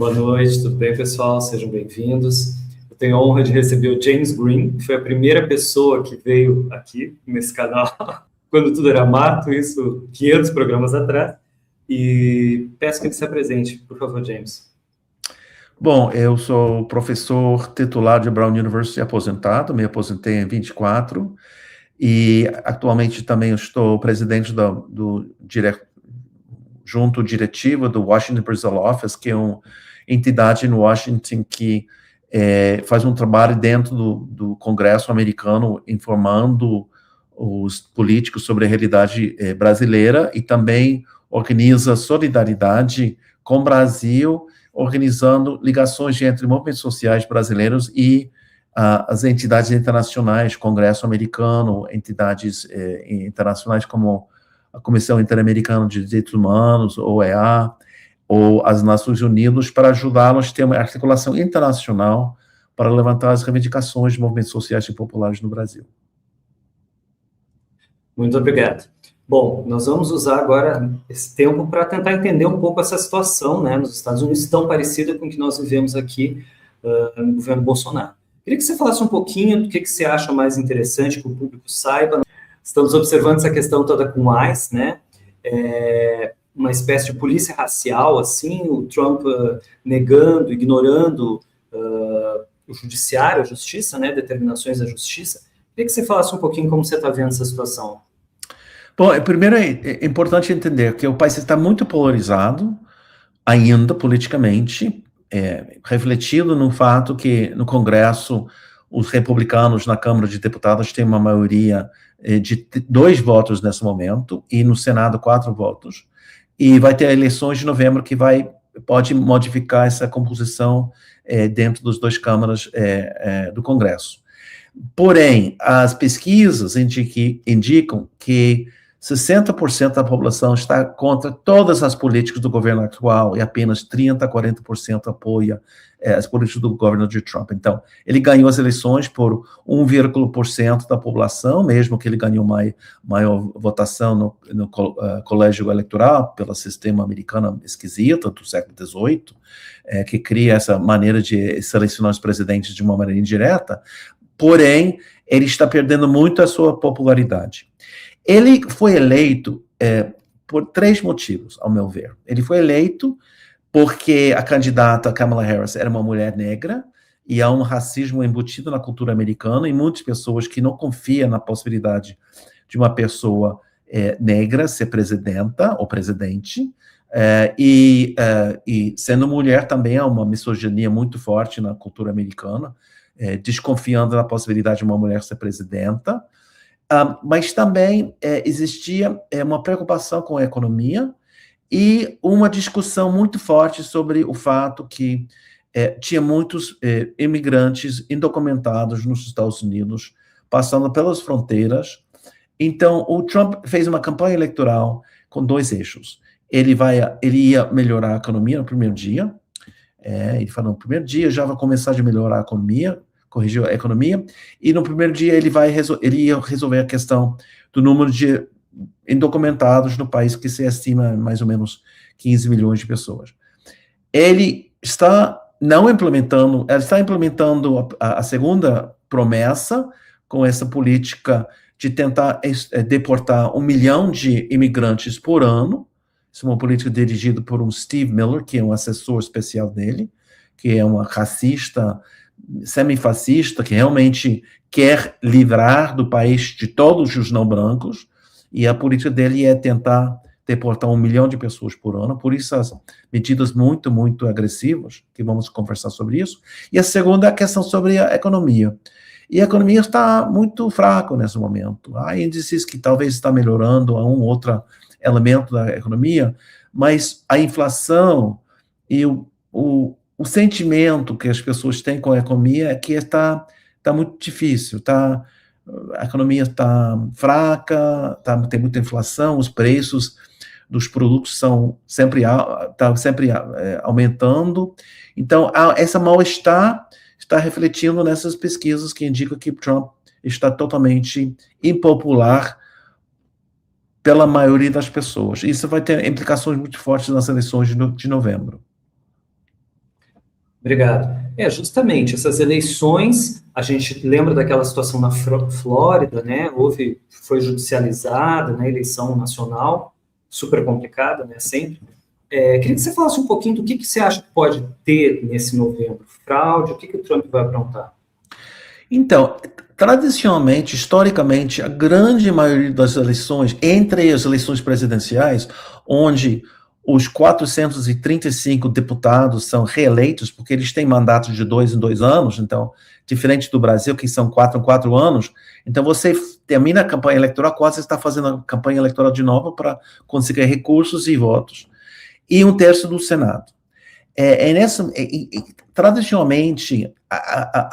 Boa noite, tudo bem, pessoal? Sejam bem-vindos. Eu tenho a honra de receber o James Green, que foi a primeira pessoa que veio aqui nesse canal, quando tudo era mato, isso 500 programas atrás. E peço que ele se apresente, por favor, James. Bom, eu sou professor titular de Brown University aposentado, me aposentei em 24, e atualmente também estou presidente junto diretivo do Washington Brazil Office, que é uma entidade em Washington que faz um trabalho dentro do Congresso americano, informando os políticos sobre a realidade brasileira, e também organiza solidariedade com o Brasil, organizando ligações entre movimentos sociais brasileiros e as entidades internacionais, Congresso americano, entidades internacionais como a Comissão Interamericana de Direitos Humanos, OEA, ou as Nações Unidas, para ajudá-los a ter uma articulação internacional para levantar as reivindicações de movimentos sociais e populares no Brasil. Muito obrigado. Bom, nós vamos usar agora esse tempo para tentar entender um pouco essa situação, né, nos Estados Unidos, tão parecida com o que nós vivemos aqui no governo Bolsonaro. Queria que você falasse um pouquinho do que você acha mais interessante que o público saiba. Estamos observando essa questão toda com o ICE, né? Uma espécie de polícia racial, assim, o Trump negando, ignorando o judiciário, a justiça, né? Determinações da justiça. Queria que você falasse um pouquinho como você está vendo essa situação. Bom, primeiro é importante entender que o país está muito polarizado, ainda politicamente, refletido no fato que no Congresso os republicanos na Câmara de Deputados têm uma maioria de 2 votos nesse momento, e no Senado 4 votos, e vai ter eleições de novembro que pode modificar essa composição dentro das 2 câmaras do Congresso. Porém, as pesquisas indicam que 60% da população está contra todas as políticas do governo atual e apenas 30% a 40% apoia as políticas do governo de Trump. Então, ele ganhou as eleições por 1,% da população, mesmo que ele ganhou maior votação no colégio eleitoral, pelo sistema americano esquisito do século XVIII, que cria essa maneira de selecionar os presidentes de uma maneira indireta. Porém, ele está perdendo muito a sua popularidade. Ele foi eleito por 3 motivos, ao meu ver. Ele foi eleito porque a candidata Kamala Harris era uma mulher negra, e há um racismo embutido na cultura americana, e muitas pessoas que não confiam na possibilidade de uma pessoa negra ser presidenta ou presidente, e sendo mulher também há uma misoginia muito forte na cultura americana, desconfiando da possibilidade de uma mulher ser presidenta, mas também existia uma preocupação com a economia e uma discussão muito forte sobre o fato que tinha muitos imigrantes indocumentados nos Estados Unidos, passando pelas fronteiras. Então, o Trump fez uma campanha eleitoral com 2 eixos. Ele ia melhorar a economia no primeiro dia, ele falou, no primeiro dia já vai começar a melhorar a economia, corrigir a economia, e no primeiro dia ele ia resolver a questão do número de indocumentados no país, que se estima mais ou menos 15 milhões de pessoas. Ele está implementando a segunda promessa, com essa política de tentar deportar 1 milhão de imigrantes por ano. Isso é uma política dirigida por um Steve Miller, que é um assessor especial dele, que é um racista, semifascista, que realmente quer livrar do país de todos os não brancos, e a política dele é tentar deportar 1 milhão de pessoas por ano, por isso as medidas muito, muito agressivas, que vamos conversar sobre isso. E a segunda é a questão sobre a economia. E a economia está muito fraca nesse momento. Há índices que talvez está melhorando, há um outro elemento da economia, mas a inflação e o sentimento que as pessoas têm com a economia é que está muito difícil, a economia está fraca, tem muita inflação, os preços dos produtos estão sempre aumentando. Então, essa mal-estar está refletindo nessas pesquisas que indicam que Trump está totalmente impopular pela maioria das pessoas. Isso vai ter implicações muito fortes nas eleições de novembro. Obrigado. Justamente, essas eleições, a gente lembra daquela situação na Flórida, né? Foi judicializada, né? Eleição nacional, super complicada, né? Sempre. Queria que você falasse um pouquinho do que você acha que pode ter nesse novembro. Fraude, o que o Trump vai aprontar? Então, tradicionalmente, historicamente, a grande maioria das eleições, entre as eleições presidenciais, onde os 435 deputados são reeleitos, porque eles têm mandato de 2 em 2 anos, então, diferente do Brasil, que são 4 em 4 anos, então você termina a campanha eleitoral, quase está fazendo a campanha eleitoral de novo para conseguir recursos e votos. E um terço do Senado. Tradicionalmente,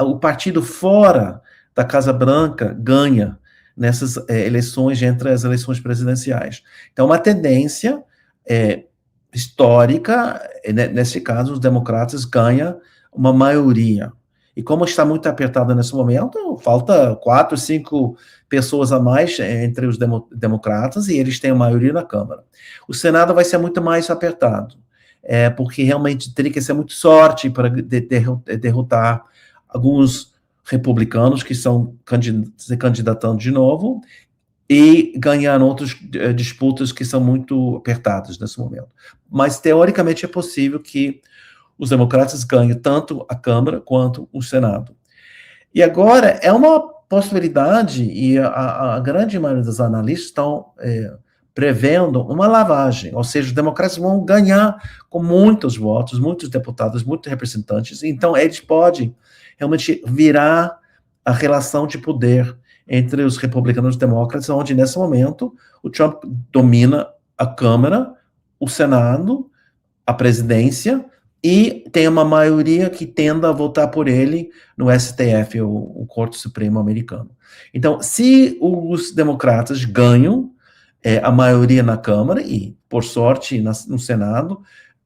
o partido fora da Casa Branca ganha nessas eleições, entre as eleições presidenciais. Então, uma tendência histórica, nesse caso, os democratas ganham uma maioria. E como está muito apertada nesse momento, falta 4, 5 pessoas a mais entre os democratas e eles têm a maioria na Câmara. O Senado vai ser muito mais apertado. Porque realmente teria que ser muito sorte para derrotar alguns republicanos que estão se candidatando de novo e ganhar outras disputas que são muito apertadas nesse momento. Mas, teoricamente, é possível que os democratas ganhem tanto a Câmara quanto o Senado. E agora, é uma possibilidade, e a grande maioria dos analistas estão prevendo uma lavagem, ou seja, os democratas vão ganhar com muitos votos, muitos deputados, muitos representantes, então eles podem realmente virar a relação de poder entre os republicanos e os democratas, onde nesse momento o Trump domina a Câmara, o Senado, a presidência, e tem uma maioria que tende a votar por ele no STF, o Corte Supremo americano. Então, se os democratas ganham a maioria na Câmara e, por sorte, no Senado,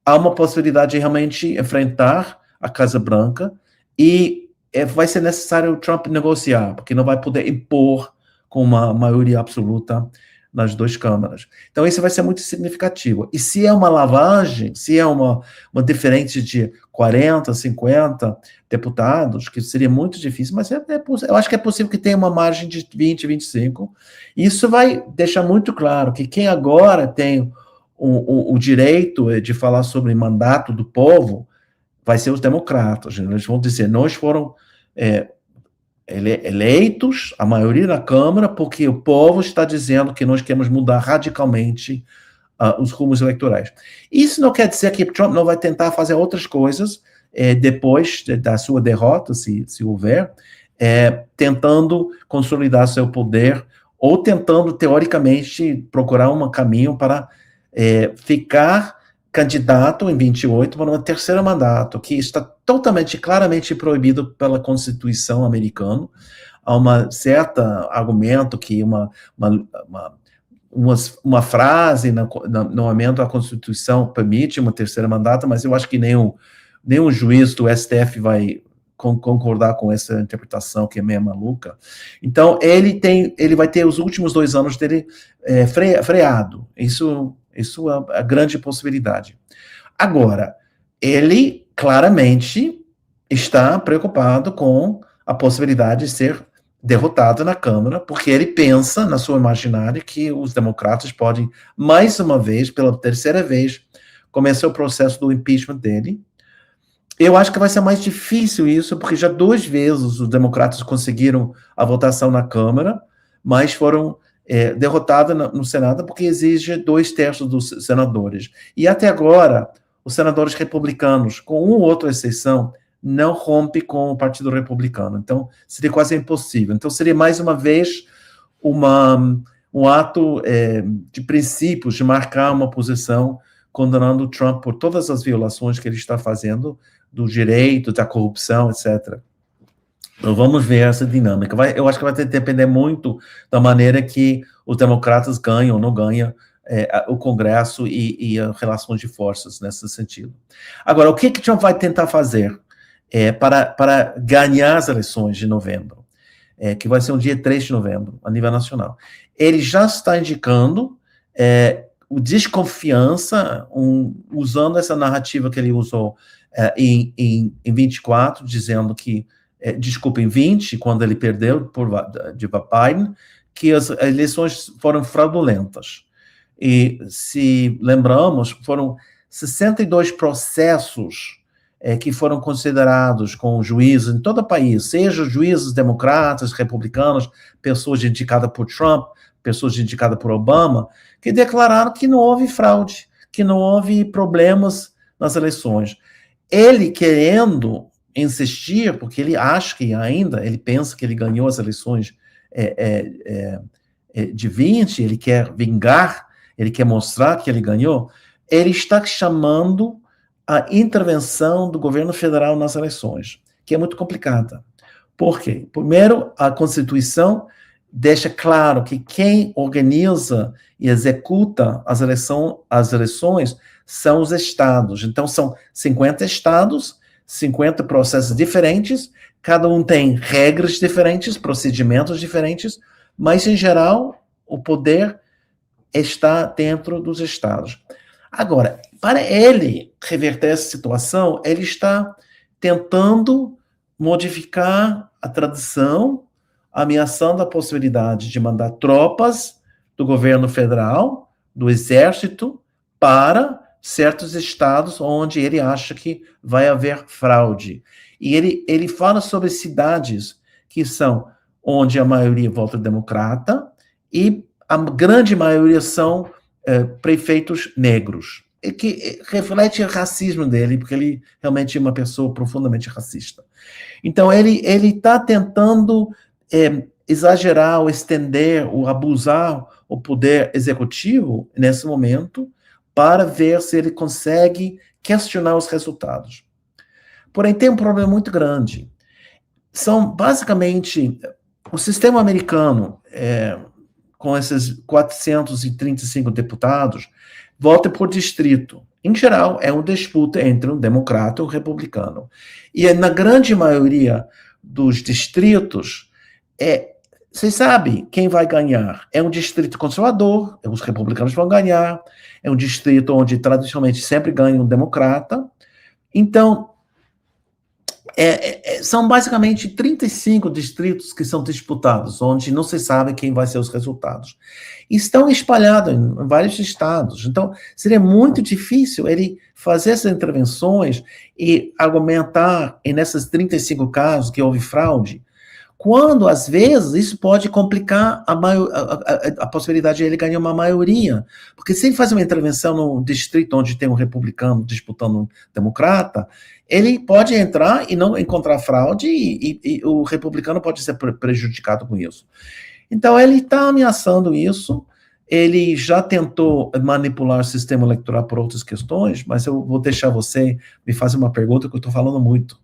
há uma possibilidade de realmente enfrentar a Casa Branca e vai ser necessário o Trump negociar, porque não vai poder impor com uma maioria absoluta nas 2 câmaras. Então, isso vai ser muito significativo. E se é uma lavagem, se é uma diferença de 40, 50 deputados, que seria muito difícil, mas eu acho que é possível que tenha uma margem de 20, 25. Isso vai deixar muito claro que quem agora tem o direito de falar sobre mandato do povo vai ser os democratas. Eles vão dizer, nós foram eleitos, a maioria na Câmara, porque o povo está dizendo que nós queremos mudar radicalmente os rumos eleitorais. Isso não quer dizer que Trump não vai tentar fazer outras coisas depois da sua derrota, se houver, tentando consolidar seu poder ou tentando, teoricamente, procurar um caminho para ficar candidato em 28 para um terceiro mandato, que está totalmente, claramente proibido pela Constituição americana. Há uma certa argumento que uma frase no momento a Constituição permite uma terceira mandato, mas eu acho que nenhum juiz do STF vai concordar com essa interpretação que é meio maluca. Então, ele vai ter os últimos 2 anos dele freado. Isso é a grande possibilidade. Agora, ele claramente está preocupado com a possibilidade de ser derrotado na Câmara, porque ele pensa, na sua imaginária, que os democratas podem, mais uma vez, pela terceira vez, começar o processo do impeachment dele. Eu acho que vai ser mais difícil isso, porque já 2 vezes os democratas conseguiram a votação na Câmara, mas foram derrotados no Senado, porque exige 2/3 dos senadores. E até agora, os senadores republicanos, com uma ou outra exceção, não rompe com o Partido Republicano. Então, seria quase impossível. Então, seria mais uma vez um ato de princípios, de marcar uma posição condenando o Trump por todas as violações que ele está fazendo do direito, da corrupção, etc. Então, vamos ver essa dinâmica. Eu acho que vai depender muito da maneira que os democratas ganham ou não ganham o Congresso e as relações de forças nesse sentido. Agora, o que Trump vai tentar fazer para ganhar as eleições de novembro, que vai ser um dia 3 de novembro, a nível nacional? Ele já está indicando o desconfiança, usando essa narrativa que ele usou em 24, dizendo que, desculpa, em 20, quando ele perdeu de Biden, que as eleições foram fraudulentas. E, se lembramos, foram 62 processos que foram considerados com juízes em todo o país, seja juízes democratas, republicanos, pessoas indicadas por Trump, pessoas indicadas por Obama, que declararam que não houve fraude, que não houve problemas nas eleições. Ele querendo insistir, porque ele acha que ainda, ele pensa que ele ganhou as eleições de 20, ele quer vingar, ele quer mostrar que ele ganhou, ele está chamando a intervenção do governo federal nas eleições, que é muito complicada. Por quê? Primeiro, a Constituição deixa claro que quem organiza e executa as eleições são os estados. Então, são 50 estados, 50 processos diferentes, cada um tem regras diferentes, procedimentos diferentes, mas, em geral, o poder está dentro dos estados. Agora, para ele reverter essa situação, ele está tentando modificar a tradição, ameaçando a possibilidade de mandar tropas do governo federal, do exército, para certos estados onde ele acha que vai haver fraude. E ele fala sobre cidades que são onde a maioria vota democrata e a grande maioria são prefeitos negros, que reflete o racismo dele, porque ele realmente é uma pessoa profundamente racista. Então, ele está tentando exagerar, ou estender, ou abusar o poder executivo nesse momento, para ver se ele consegue questionar os resultados. Porém, tem um problema muito grande. São, basicamente, o sistema americano, com esses 435 deputados, vota por distrito. Em geral, é uma disputa entre um democrata e um republicano. E na grande maioria dos distritos, você sabe quem vai ganhar. É um distrito conservador, os republicanos vão ganhar, é um distrito onde tradicionalmente sempre ganha um democrata. Então, são basicamente 35 distritos que são disputados, onde não se sabe quem vai ser os resultados. Estão espalhados em vários estados. Então, seria muito difícil ele fazer essas intervenções e argumentar, nesses 35 casos que houve fraude, quando, às vezes, isso pode complicar a possibilidade de ele ganhar uma maioria. Porque se ele faz uma intervenção no distrito onde tem um republicano disputando um democrata, ele pode entrar e não encontrar fraude e o republicano pode ser prejudicado com isso. Então, ele está ameaçando isso. Ele já tentou manipular o sistema eleitoral por outras questões, mas eu vou deixar você me fazer uma pergunta que eu estou falando muito.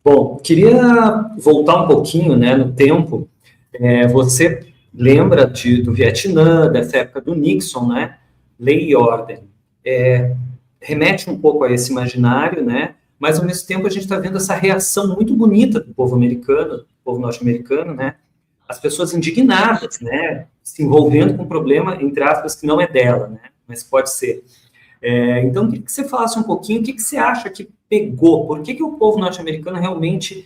Bom, queria voltar um pouquinho, né, no tempo. Você lembra do Vietnã, dessa época do Nixon, né? Lei e ordem. Remete um pouco a esse imaginário, né? Mas, ao mesmo tempo, a gente está vendo essa reação muito bonita do povo americano, do povo norte-americano, né? As pessoas indignadas, né? Se envolvendo com um problema, entre aspas, que não é dela, né? Mas pode ser. Então, eu queria que você falasse um pouquinho o que você acha que pegou, por que o povo norte-americano realmente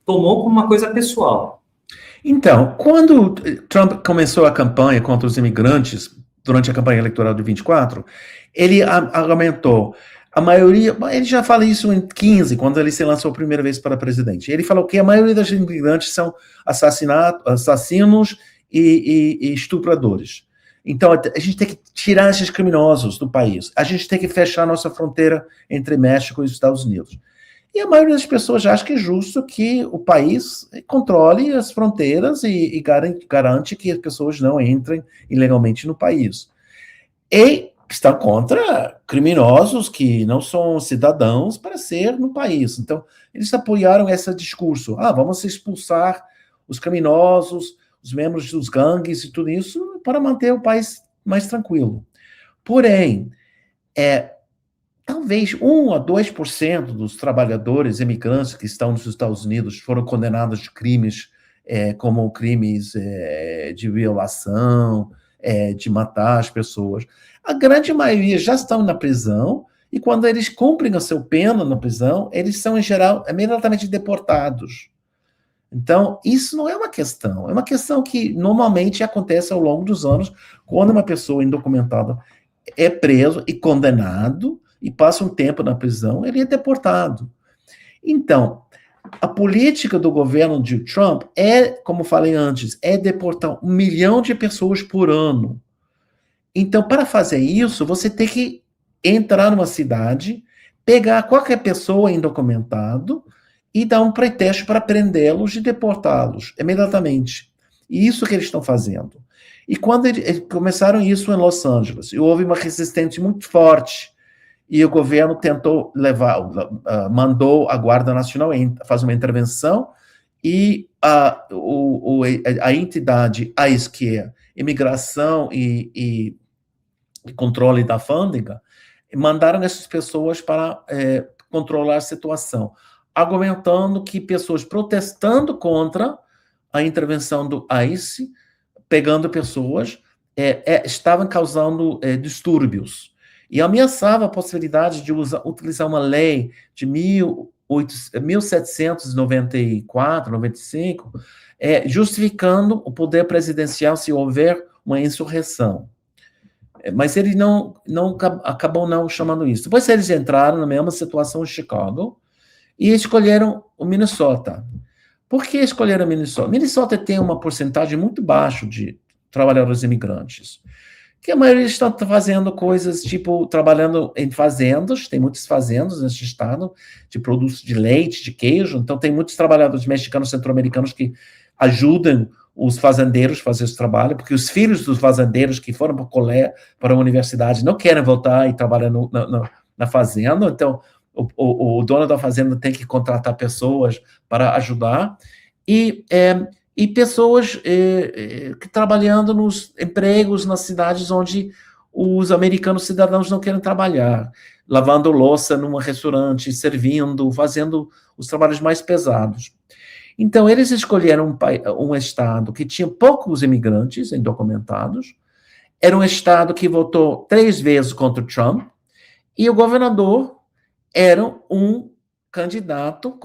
tomou como uma coisa pessoal? Então, quando Trump começou a campanha contra os imigrantes, durante a campanha eleitoral de 24, ele argumentou, a maioria, ele já fala isso em 15, quando ele se lançou a primeira vez para presidente, ele falou que a maioria dos imigrantes são assassinos e estupradores. Então, a gente tem que tirar esses criminosos do país. A gente tem que fechar nossa fronteira entre México e os Estados Unidos. E a maioria das pessoas já acha que é justo que o país controle as fronteiras e garante que as pessoas não entrem ilegalmente no país. E está contra criminosos que não são cidadãos para ser no país. Então, eles apoiaram esse discurso. Vamos expulsar os criminosos, os membros dos gangues e tudo isso para manter o país mais tranquilo. Porém, talvez 1 a 2% dos trabalhadores imigrantes que estão nos Estados Unidos foram condenados de crimes, como crimes de violação, de matar as pessoas. A grande maioria já estão na prisão, e quando eles cumprem a sua pena na prisão, eles são, em geral, imediatamente deportados. Então, isso não é uma questão que normalmente acontece ao longo dos anos, quando uma pessoa indocumentada é preso e condenado, e passa um tempo na prisão, ele é deportado. Então, a política do governo de Trump como falei antes, é deportar 1 milhão de pessoas por ano. Então, para fazer isso, você tem que entrar numa cidade, pegar qualquer pessoa indocumentado e dar um pretexto para prendê-los e deportá-los imediatamente. E isso que eles estão fazendo. E quando eles começaram isso em Los Angeles, houve uma resistência muito forte, e o governo tentou mandou a Guarda Nacional fazer uma intervenção, e a entidade ICE, que é Imigração e Controle da Alfândega, mandaram essas pessoas para controlar a situação, argumentando que pessoas protestando contra a intervenção do ICE, pegando pessoas, estavam causando distúrbios, e ameaçava a possibilidade de utilizar uma lei de 1794, 95, justificando o poder presidencial se houver uma insurreição. Mas ele acabou não chamando isso. Depois eles entraram na mesma situação em Chicago e escolheram o Minnesota. Por que escolheram Minnesota? Minnesota tem uma porcentagem muito baixa de trabalhadores imigrantes, que a maioria estão fazendo coisas tipo trabalhando em fazendas. Tem muitas fazendas nesse estado de produtos de leite, de queijo. Então tem muitos trabalhadores mexicanos, centro-americanos que ajudam os fazendeiros a fazer esse trabalho, porque os filhos dos fazendeiros que foram para a universidade não querem voltar e trabalhar na fazenda. Então o dono da fazenda tem que contratar pessoas para ajudar, e pessoas que trabalhando nos empregos nas cidades onde os americanos cidadãos não querem trabalhar, lavando louça num restaurante, servindo, fazendo os trabalhos mais pesados. Então, eles escolheram um estado que tinha poucos imigrantes indocumentados, era um estado que votou 3 vezes contra o Trump, e o governador era um candidato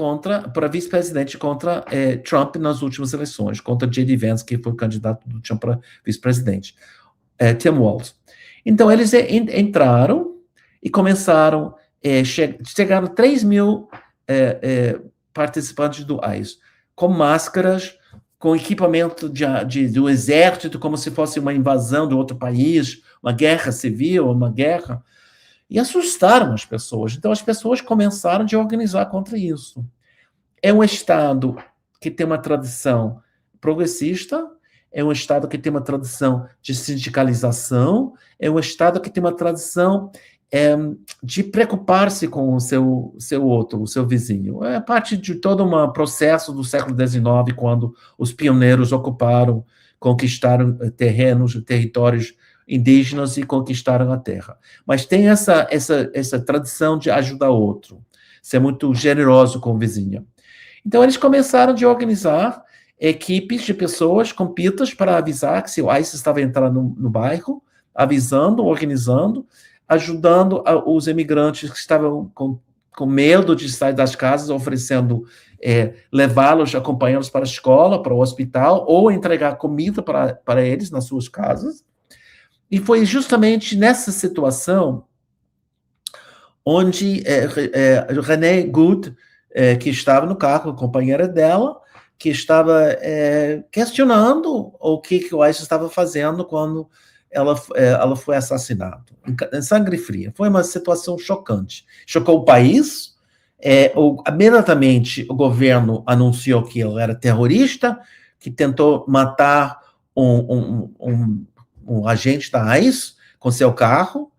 para vice-presidente contra Trump nas últimas eleições, contra J.D. Vance, que foi o candidato do Trump para vice-presidente, Tim Walz. Então, eles entraram e começaram, chegaram 3 mil participantes do ICE, com máscaras, com equipamento do exército, como se fosse uma invasão de outro país, uma guerra civil, uma guerra, e assustaram as pessoas. Então, as pessoas começaram a organizar contra isso. É um estado que tem uma tradição progressista, é um estado que tem uma tradição de sindicalização, é um estado que tem uma tradição de preocupar-se com o seu outro, o seu vizinho. É parte de todo um processo do século XIX, quando os pioneiros conquistaram terrenos, territórios indígenas e conquistaram a terra. Mas tem essa tradição de ajudar o outro, ser muito generoso com o vizinho. Então, eles começaram a organizar equipes de pessoas com pitas para avisar que se o ICE estava entrando no bairro, avisando, organizando, ajudando os imigrantes que estavam com medo de sair das casas, oferecendo levá-los, acompanhá-los para a escola, para o hospital, ou entregar comida para eles nas suas casas. E foi justamente nessa situação onde Renee Good, que estava no carro, a companheira dela, que estava questionando o que o ICE estava fazendo quando ela foi assassinada, em sangue frio. Foi uma situação chocante. Chocou o país. Imediatamente, o governo anunciou que ela era terrorista, que tentou matar um agente da ICE com seu carro,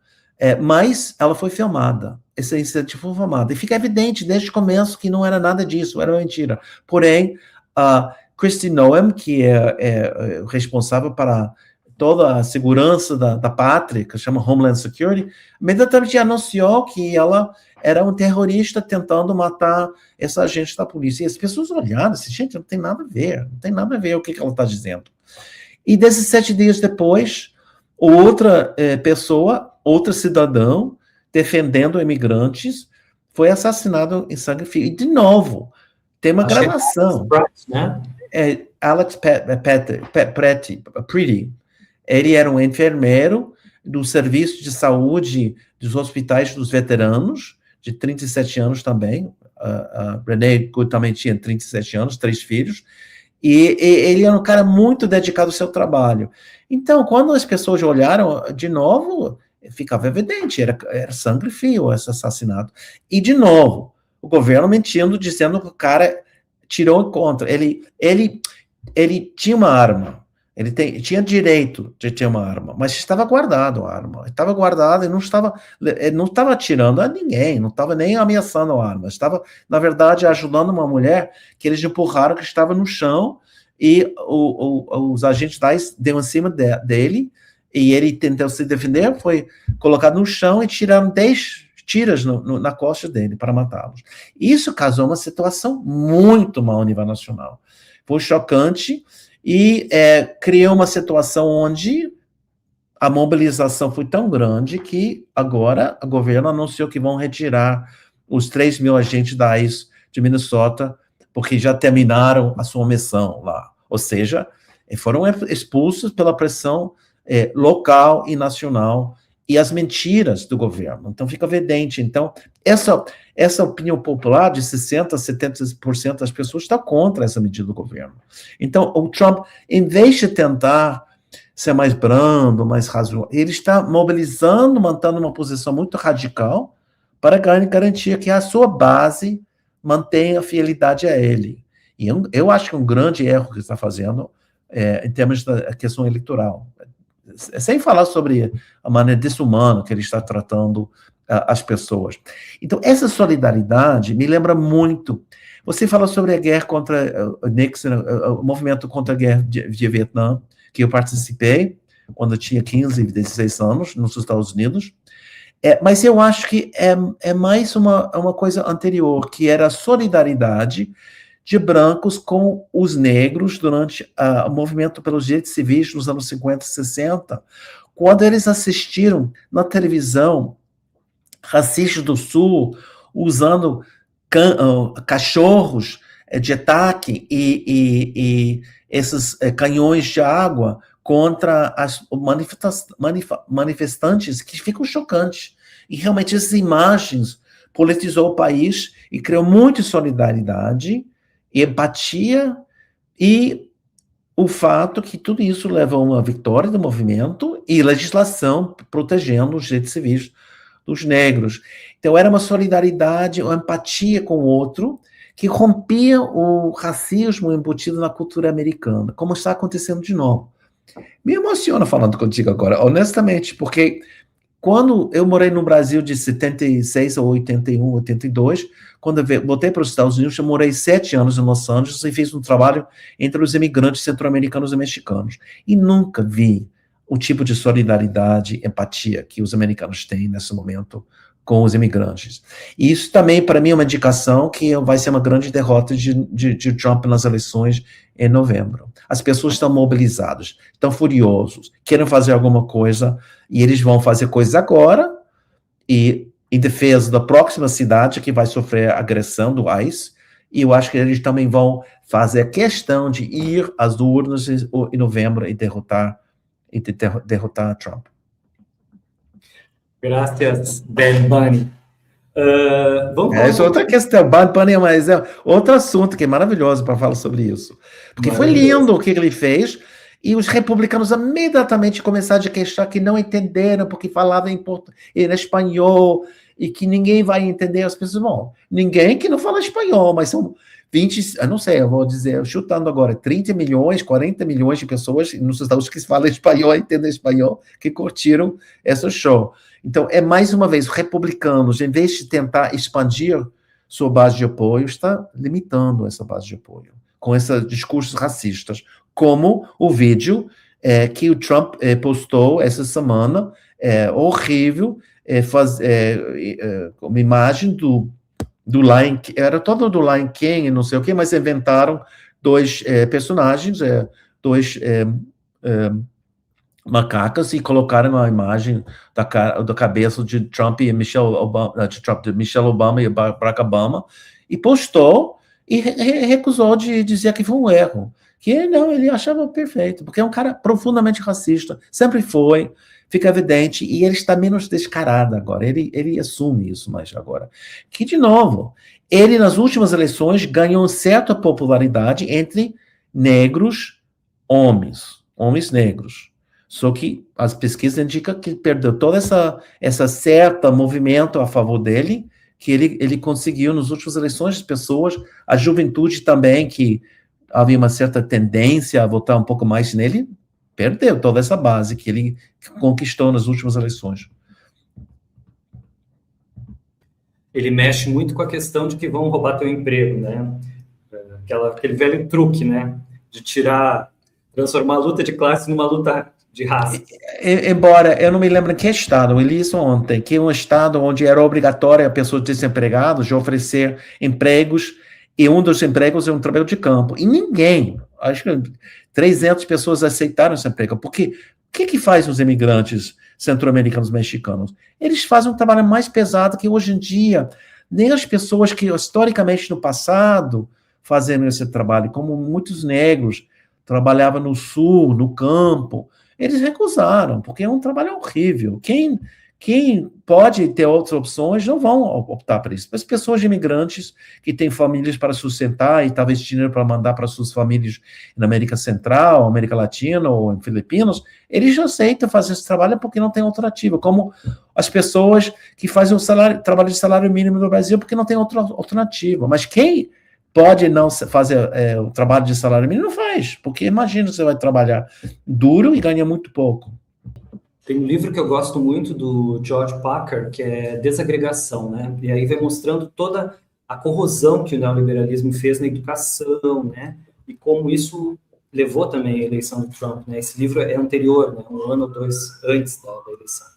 mas ela foi filmada. Essa iniciativa foi filmada. E fica evidente desde o começo que não era nada disso, era uma mentira. Porém, a Kristi Noem, que é responsável para toda a segurança da pátria, que chama Homeland Security, imediatamente anunciou que ela era um terrorista tentando matar essa agente da polícia. E as pessoas olharam assim, gente, não tem nada a ver o que ela está dizendo. E 17 dias depois, Outra pessoa, outro cidadão, defendendo imigrantes, foi assassinado em sangue frio. E, de novo, tem uma gravação. Né? Alex Pretty. Ele era um enfermeiro do serviço de saúde dos hospitais dos veteranos, de 37 anos também. René também tinha 37 anos, 3 filhos. E ele era um cara muito dedicado ao seu trabalho. Então, quando as pessoas olharam de novo, ficava evidente, era sangue frio esse assassinato. E, de novo, o governo mentindo, dizendo que o cara tirou contra. Ele tinha uma arma, ele tinha direito de ter uma arma, mas estava guardado a arma. Estava guardado e não estava atirando a ninguém, não estava nem ameaçando a arma. Estava, na verdade, ajudando uma mulher que eles empurraram, que estava no chão, e os agentes da ICE deu em cima dele, e ele tentou se defender, foi colocado no chão e tiraram 10 tiras na costa dele para matá-los. Isso causou uma situação muito mal a nível nacional. Foi chocante e criou uma situação onde a mobilização foi tão grande que agora o governo anunciou que vão retirar os 3 mil agentes da ICE de Minnesota, porque já terminaram a sua missão lá. Ou seja, foram expulsos pela pressão local e nacional e as mentiras do governo. Então, fica evidente. Então, essa opinião popular de 60%, 70% das pessoas está contra essa medida do governo. Então, o Trump, em vez de tentar ser mais brando, mais razoável, ele está mobilizando, mantendo uma posição muito radical para garantir que a sua base mantenha a fidelidade a ele. E eu acho que é um grande erro que está fazendo em termos da questão eleitoral. Sem falar sobre a maneira desumana que ele está tratando as pessoas. Então, essa solidariedade me lembra muito. Você fala sobre a guerra contra Nixon, o movimento contra a guerra de Vietnã, que eu participei quando eu tinha 15, 16 anos, nos Estados Unidos. Mas eu acho que é mais uma coisa anterior, que era a solidariedade de brancos com os negros durante o movimento pelos direitos civis nos anos 50 e 60, quando eles assistiram na televisão racistas do Sul usando cachorros de ataque e esses canhões de água contra as manifestantes, que ficam chocantes. E realmente essas imagens politizou o país e criou muita solidariedade, empatia e o fato que tudo isso leva a uma vitória do movimento e legislação protegendo os direitos civis dos negros. Então era uma solidariedade, uma empatia com o outro que rompia o racismo embutido na cultura americana, como está acontecendo de novo. Me emociona falando contigo agora, honestamente, porque quando eu morei no Brasil de 76 a 81, 82, quando eu voltei para os Estados Unidos, eu morei 7 anos em Los Angeles e fiz um trabalho entre os imigrantes centro-americanos e mexicanos. E nunca vi o tipo de solidariedade, empatia que os americanos têm nesse momento com os imigrantes. E isso também, para mim, é uma indicação que vai ser uma grande derrota de Trump nas eleições em novembro. As pessoas estão mobilizadas, estão furiosos, querem fazer alguma coisa, e eles vão fazer coisas agora, e em defesa da próxima cidade que vai sofrer agressão do ICE, e eu acho que eles também vão fazer a questão de ir às urnas em novembro e derrotar Trump. Graças, Bad Bunny. Essa é outra questão. Bad Bunny é outro assunto que é maravilhoso para falar sobre isso. Porque foi lindo o que ele fez, e os republicanos imediatamente começaram a queixar que não entenderam, porque falava em espanhol, e que ninguém vai entender. As pessoas, bom, ninguém que não fala espanhol, mas são 20, eu não sei, eu vou dizer, chutando agora, 30 milhões, 40 milhões de pessoas nos Estados Unidos que falam espanhol, entendem espanhol, que curtiram esse show. Então, mais uma vez, os republicanos, em vez de tentar expandir sua base de apoio, está limitando essa base de apoio, com esses discursos racistas, como o vídeo que o Trump postou essa semana, horrível, uma imagem do Lion King, era todo do Lion King, não sei o quê, mas inventaram 2 personagens, 2 macacas e colocaram a imagem da cabeça de Trump e Michelle Obama e Barack Obama, e postou e recusou de dizer que foi um erro. Que não, ele achava perfeito, porque é um cara profundamente racista, sempre foi, fica evidente, e ele está menos descarado agora, ele assume isso mais agora. Que, de novo, ele nas últimas eleições ganhou certa popularidade entre negros, homens negros. Só que as pesquisas indicam que perdeu toda essa certa movimento a favor dele, que ele conseguiu nas últimas eleições, as pessoas, a juventude também, que havia uma certa tendência a votar um pouco mais nele, perdeu toda essa base que ele conquistou nas últimas eleições. Ele mexe muito com a questão de que vão roubar teu emprego, né? Aquele velho truque, né? De transformar a luta de classe numa luta de raça. Embora eu não me lembro em que estado, eu li isso ontem, que é um estado onde era obrigatório a pessoas desempregadas de oferecer empregos, e um dos empregos é um trabalho de campo. E ninguém, acho que 300 pessoas aceitaram esse emprego. Porque o que faz os imigrantes centro-americanos mexicanos? Eles fazem um trabalho mais pesado que hoje em dia nem as pessoas que historicamente no passado faziam esse trabalho, como muitos negros trabalhavam no sul, no campo, eles recusaram, porque é um trabalho horrível. Quem pode ter outras opções não vão optar por isso. As pessoas imigrantes que têm famílias para sustentar e talvez dinheiro para mandar para suas famílias na América Central, América Latina ou em Filipinas, eles já aceitam fazer esse trabalho porque não tem alternativa, como as pessoas que fazem trabalho de salário mínimo no Brasil porque não tem outra alternativa. Mas quem pode não fazer o trabalho de salário mínimo, não faz, porque imagina, você vai trabalhar duro e ganha muito pouco. Tem um livro que eu gosto muito do George Packer, que é Desagregação, né? E aí vai mostrando toda a corrosão que o neoliberalismo fez na educação, né? E como isso levou também à eleição do Trump, né? Esse livro é anterior, né? Um ano ou dois antes da eleição.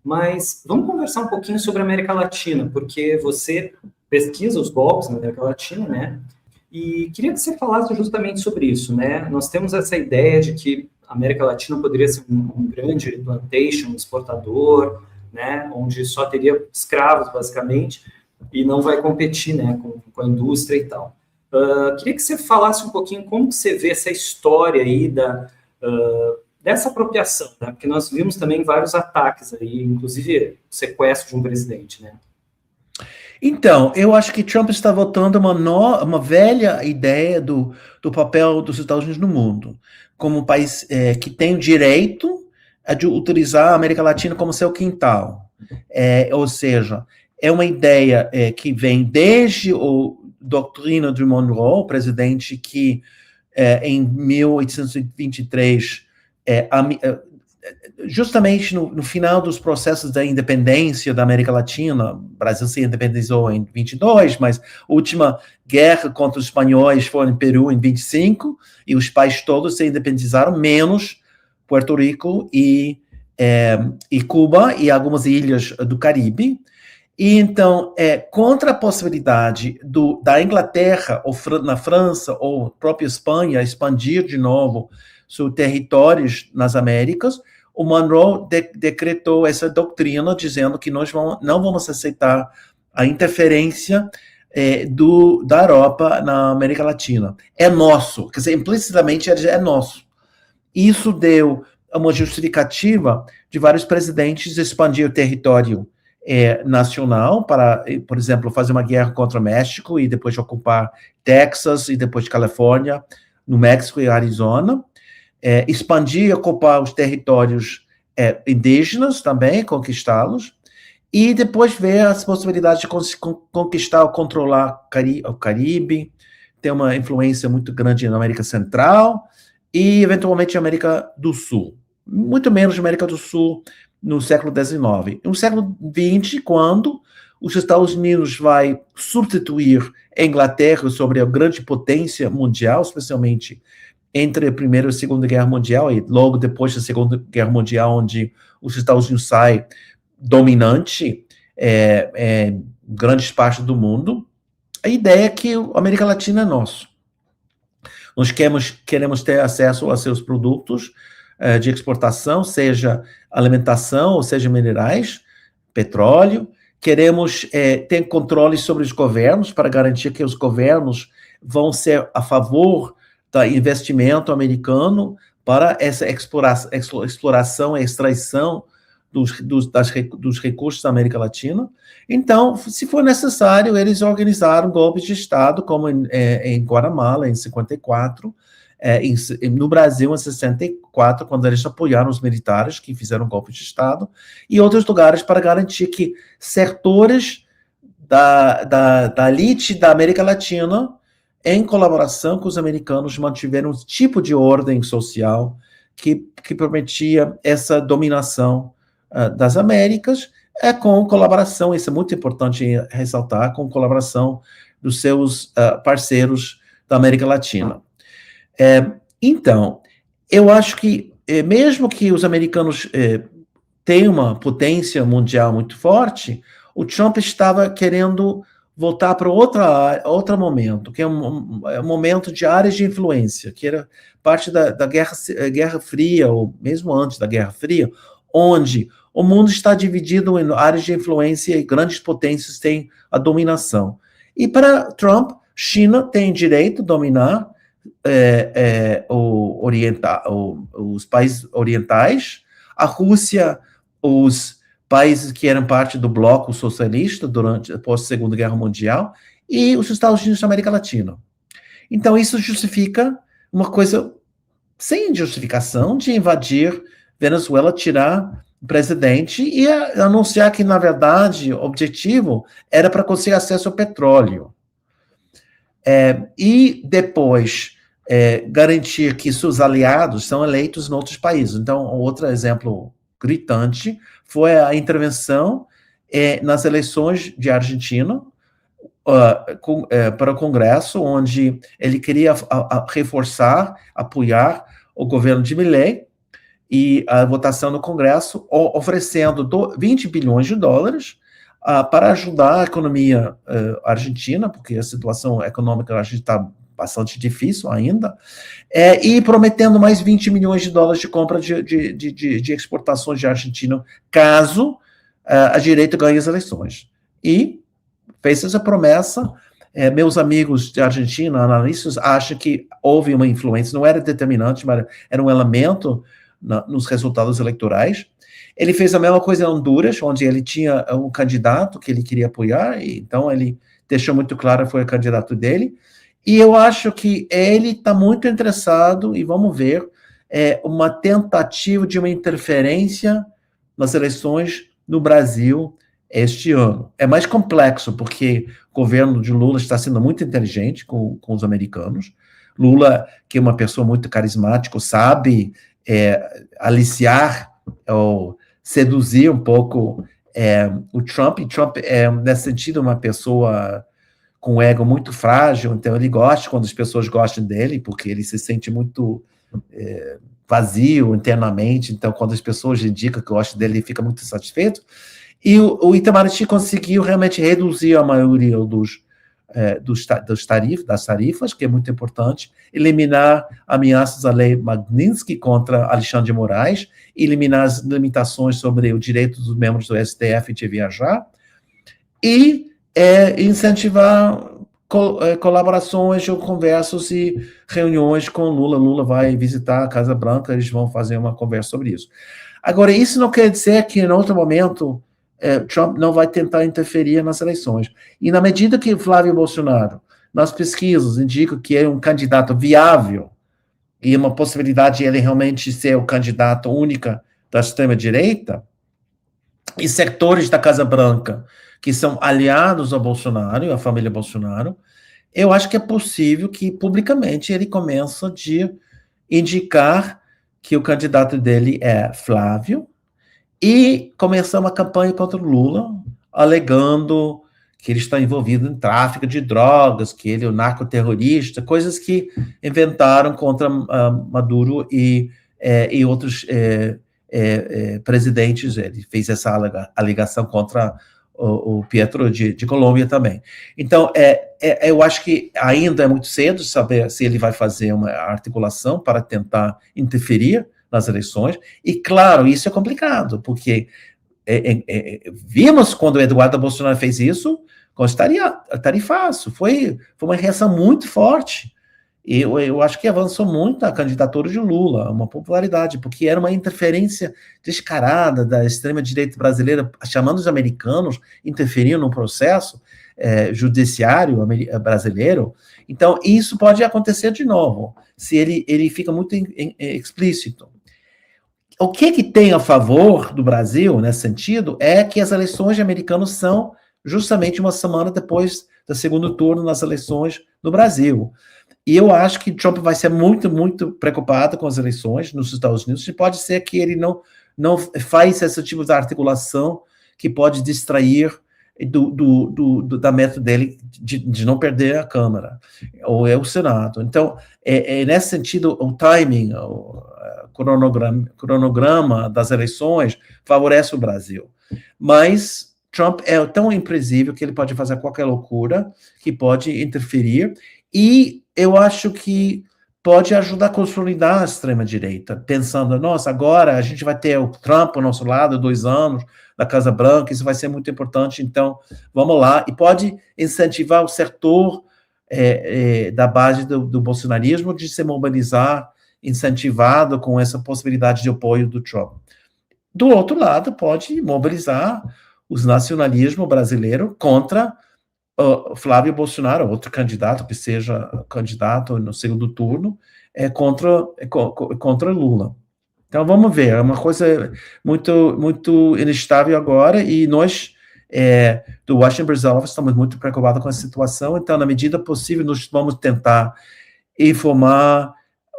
Mas vamos conversar um pouquinho sobre a América Latina, porque você pesquisa os golpes na América Latina, né? E queria que você falasse justamente sobre isso, né? Nós temos essa ideia de que a América Latina poderia ser um grande plantation, exportador, né? Onde só teria escravos, basicamente, e não vai competir, né? Com a indústria e tal. Queria que você falasse um pouquinho como que você vê essa história aí dessa apropriação, né? Porque nós vimos também vários ataques aí, inclusive o sequestro de um presidente, né? Então, eu acho que Trump está voltando uma velha ideia do papel dos Estados Unidos no mundo, como um país que tem o direito de utilizar a América Latina como seu quintal. Ou seja, é uma ideia que vem desde a doutrina de Monroe, o presidente que em 1823 justamente no final dos processos da independência da América Latina, o Brasil se independizou em 22, mas a última guerra contra os espanhóis foi em Peru em 25, e os países todos se independizaram, menos Puerto Rico e Cuba e algumas ilhas do Caribe. E então, contra a possibilidade da Inglaterra, ou na França, ou própria Espanha, expandir de novo seus territórios nas Américas, o Monroe decretou essa doutrina dizendo que nós não vamos aceitar a interferência da Europa na América Latina. É nosso, quer dizer, implicitamente é nosso. Isso deu uma justificativa de vários presidentes expandir o território nacional para, por exemplo, fazer uma guerra contra o México e depois ocupar Texas e depois Califórnia, no México e Arizona. Expandir e ocupar os territórios indígenas também, conquistá-los, e depois ver as possibilidades de conquistar ou controlar o Caribe, ter uma influência muito grande na América Central e, eventualmente, na América do Sul. Muito menos na América do Sul no século XIX. No século XX, quando os Estados Unidos vai substituir a Inglaterra sobre a grande potência mundial, especialmente entre a Primeira e a Segunda Guerra Mundial, e logo depois da Segunda Guerra Mundial, onde os Estados Unidos sai dominante grandes partes do mundo, a ideia é que a América Latina é nosso. Nós queremos ter acesso a seus produtos, de exportação, seja alimentação, ou seja minerais, petróleo. Queremos ter controle sobre os governos para garantir que os governos vão ser a favor do investimento americano para essa exploração e extração dos recursos da América Latina. Então, se for necessário, eles organizaram golpes de Estado, como em Guatemala, em 54, no Brasil, em 64, quando eles apoiaram os militares que fizeram golpe de Estado, e outros lugares para garantir que setores da elite da América Latina, em colaboração com os americanos, mantiveram um tipo de ordem social que permitia essa dominação das Américas, com colaboração, isso é muito importante ressaltar, com colaboração dos seus parceiros da América Latina. Então, eu acho que, mesmo que os americanos tenham uma potência mundial muito forte, o Trump estava querendo voltar para outro momento, que é um momento de áreas de influência, que era parte da Guerra Fria, ou mesmo antes da Guerra Fria, onde o mundo está dividido em áreas de influência e grandes potências têm a dominação. E para Trump, China tem direito a dominar os países orientais, a Rússia, os países que eram parte do bloco socialista após a Segunda Guerra Mundial, e os Estados Unidos da América Latina. Então, isso justifica uma coisa sem justificação de invadir Venezuela, tirar o presidente e anunciar que, na verdade, o objetivo era para conseguir acesso ao petróleo. E depois garantir que seus aliados são eleitos em outros países. Então, outro exemplo gritante foi a intervenção nas eleições de Argentina para o Congresso, onde ele queria reforçar, apoiar o governo de Milei, e a votação no Congresso, oferecendo 20 bilhões de dólares para ajudar a economia argentina, porque a situação econômica da Argentina está bastante difícil ainda, e prometendo mais 20 milhões de dólares de compra de exportações de Argentina, caso a direita ganhe as eleições. E fez essa promessa. Meus amigos de Argentina, analistas, acham que houve uma influência, não era determinante, mas era um elemento nos resultados eleitorais. Ele fez a mesma coisa em Honduras, onde ele tinha um candidato que ele queria apoiar, e então ele deixou muito claro que foi o candidato dele. E eu acho que ele está muito interessado, e vamos ver, uma tentativa de uma interferência nas eleições no Brasil este ano. É mais complexo, porque o governo de Lula está sendo muito inteligente com os americanos. Lula, que é uma pessoa muito carismática, sabe aliciar ou seduzir um pouco o Trump. E Trump nesse sentido, uma pessoa com um ego muito frágil, então ele gosta quando as pessoas gostam dele, porque ele se sente muito vazio internamente, então quando as pessoas indicam que gostam dele, ele fica muito satisfeito. E o Itamaraty conseguiu realmente reduzir a maioria das tarifas, que é muito importante, eliminar ameaças à lei Magnitsky contra Alexandre de Moraes, eliminar as limitações sobre o direito dos membros do STF de viajar, e incentivar colaborações ou conversas e reuniões com Lula. Lula vai visitar a Casa Branca, eles vão fazer uma conversa sobre isso. Agora, isso não quer dizer que, em outro momento, Trump não vai tentar interferir nas eleições. E na medida que Flávio Bolsonaro, nas pesquisas, indica que é um candidato viável e uma possibilidade de ele realmente ser o candidato único da extrema-direita, e setores da Casa Branca que são aliados ao Bolsonaro e à família Bolsonaro, eu acho que é possível que, publicamente, ele comece a indicar que o candidato dele é Flávio, e começar uma campanha contra o Lula, alegando que ele está envolvido em tráfico de drogas, que ele é um narcoterrorista, coisas que inventaram contra Maduro e outros presidentes. Ele fez essa alegação contra o Petro de Colômbia também. Então, eu acho que ainda é muito cedo saber se ele vai fazer uma articulação para tentar interferir nas eleições, e claro, isso é complicado, porque vimos quando o Eduardo Bolsonaro fez isso, com os tarifaço, foi uma reação muito forte, e eu acho que avançou muito a candidatura de Lula, uma popularidade, porque era uma interferência descarada da extrema-direita brasileira, chamando os americanos, interferindo no processo judiciário brasileiro. Então, isso pode acontecer de novo, se ele fica muito explícito. O que tem a favor do Brasil, nesse sentido, é que as eleições americanas são justamente uma semana depois do segundo turno nas eleições no Brasil. E eu acho que Trump vai ser muito, muito preocupado com as eleições nos Estados Unidos, e pode ser que ele não faz esse tipo de articulação que pode distrair da meta dele de não perder a Câmara, ou o Senado. Então, nesse sentido, o timing, o cronograma das eleições favorece o Brasil. Mas Trump é tão imprevisível que ele pode fazer qualquer loucura, que pode interferir, e eu acho que pode ajudar a consolidar a extrema-direita, pensando, nossa, agora a gente vai ter o Trump ao nosso lado, 2 anos, na Casa Branca, isso vai ser muito importante, então vamos lá, e pode incentivar o setor da base do bolsonarismo de se mobilizar, incentivado com essa possibilidade de apoio do Trump. Do outro lado, pode mobilizar os nacionalismo brasileiro contra Flávio Bolsonaro, outro candidato que seja candidato no segundo turno, contra Lula. Então, vamos ver, é uma coisa muito, muito instável agora, e nós, do Washington Brazil Office, estamos muito preocupados com a situação, então, na medida possível, nós vamos tentar informar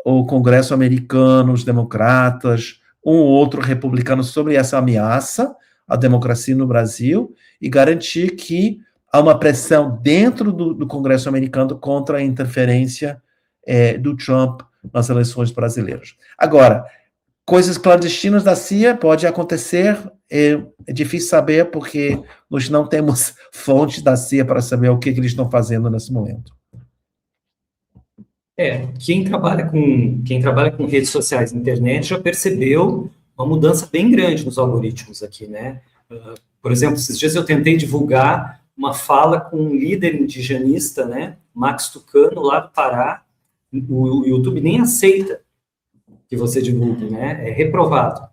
o Congresso americano, os democratas, um ou outro republicano sobre essa ameaça à democracia no Brasil, e garantir que há uma pressão dentro do Congresso americano contra a interferência do Trump nas eleições brasileiras. Agora, coisas clandestinas da CIA pode acontecer, é difícil saber, porque nós não temos fontes da CIA para saber o que eles estão fazendo nesse momento. Quem trabalha com redes sociais e internet já percebeu uma mudança bem grande nos algoritmos aqui, né? Por exemplo, esses dias eu tentei divulgar uma fala com um líder indigenista, né, Max Tucano, lá do Pará. O YouTube nem aceita que você divulgue, né, é reprovado.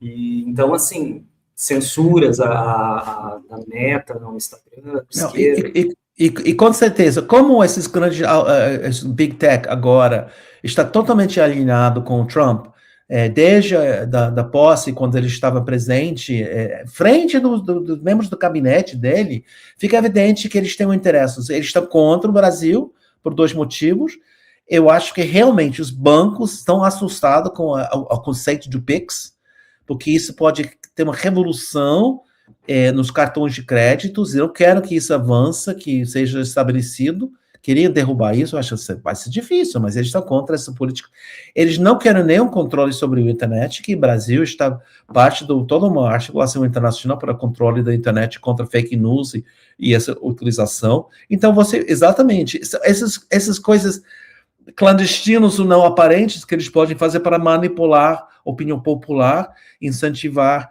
E, então, assim, censuras a Meta, no Instagram, esquerda. E com certeza, como esses grandes Big Tech agora está totalmente alinhado com o Trump, desde da posse, quando ele estava presente, frente dos membros do gabinete dele, fica evidente que eles têm um interesse. Eles estão contra o Brasil por 2 motivos. Eu acho que realmente os bancos estão assustados com o conceito do PIX, porque isso pode ter uma revolução nos cartões de créditos. Eu quero que isso avance, que seja estabelecido. Queria derrubar isso, eu acho que vai ser difícil, mas eles estão contra essa política. Eles não querem nenhum controle sobre o internet, que o Brasil está parte de toda uma articulação internacional para controle da internet contra fake news e essa utilização. Então, exatamente, essas coisas clandestinas ou não aparentes que eles podem fazer para manipular a opinião popular, incentivar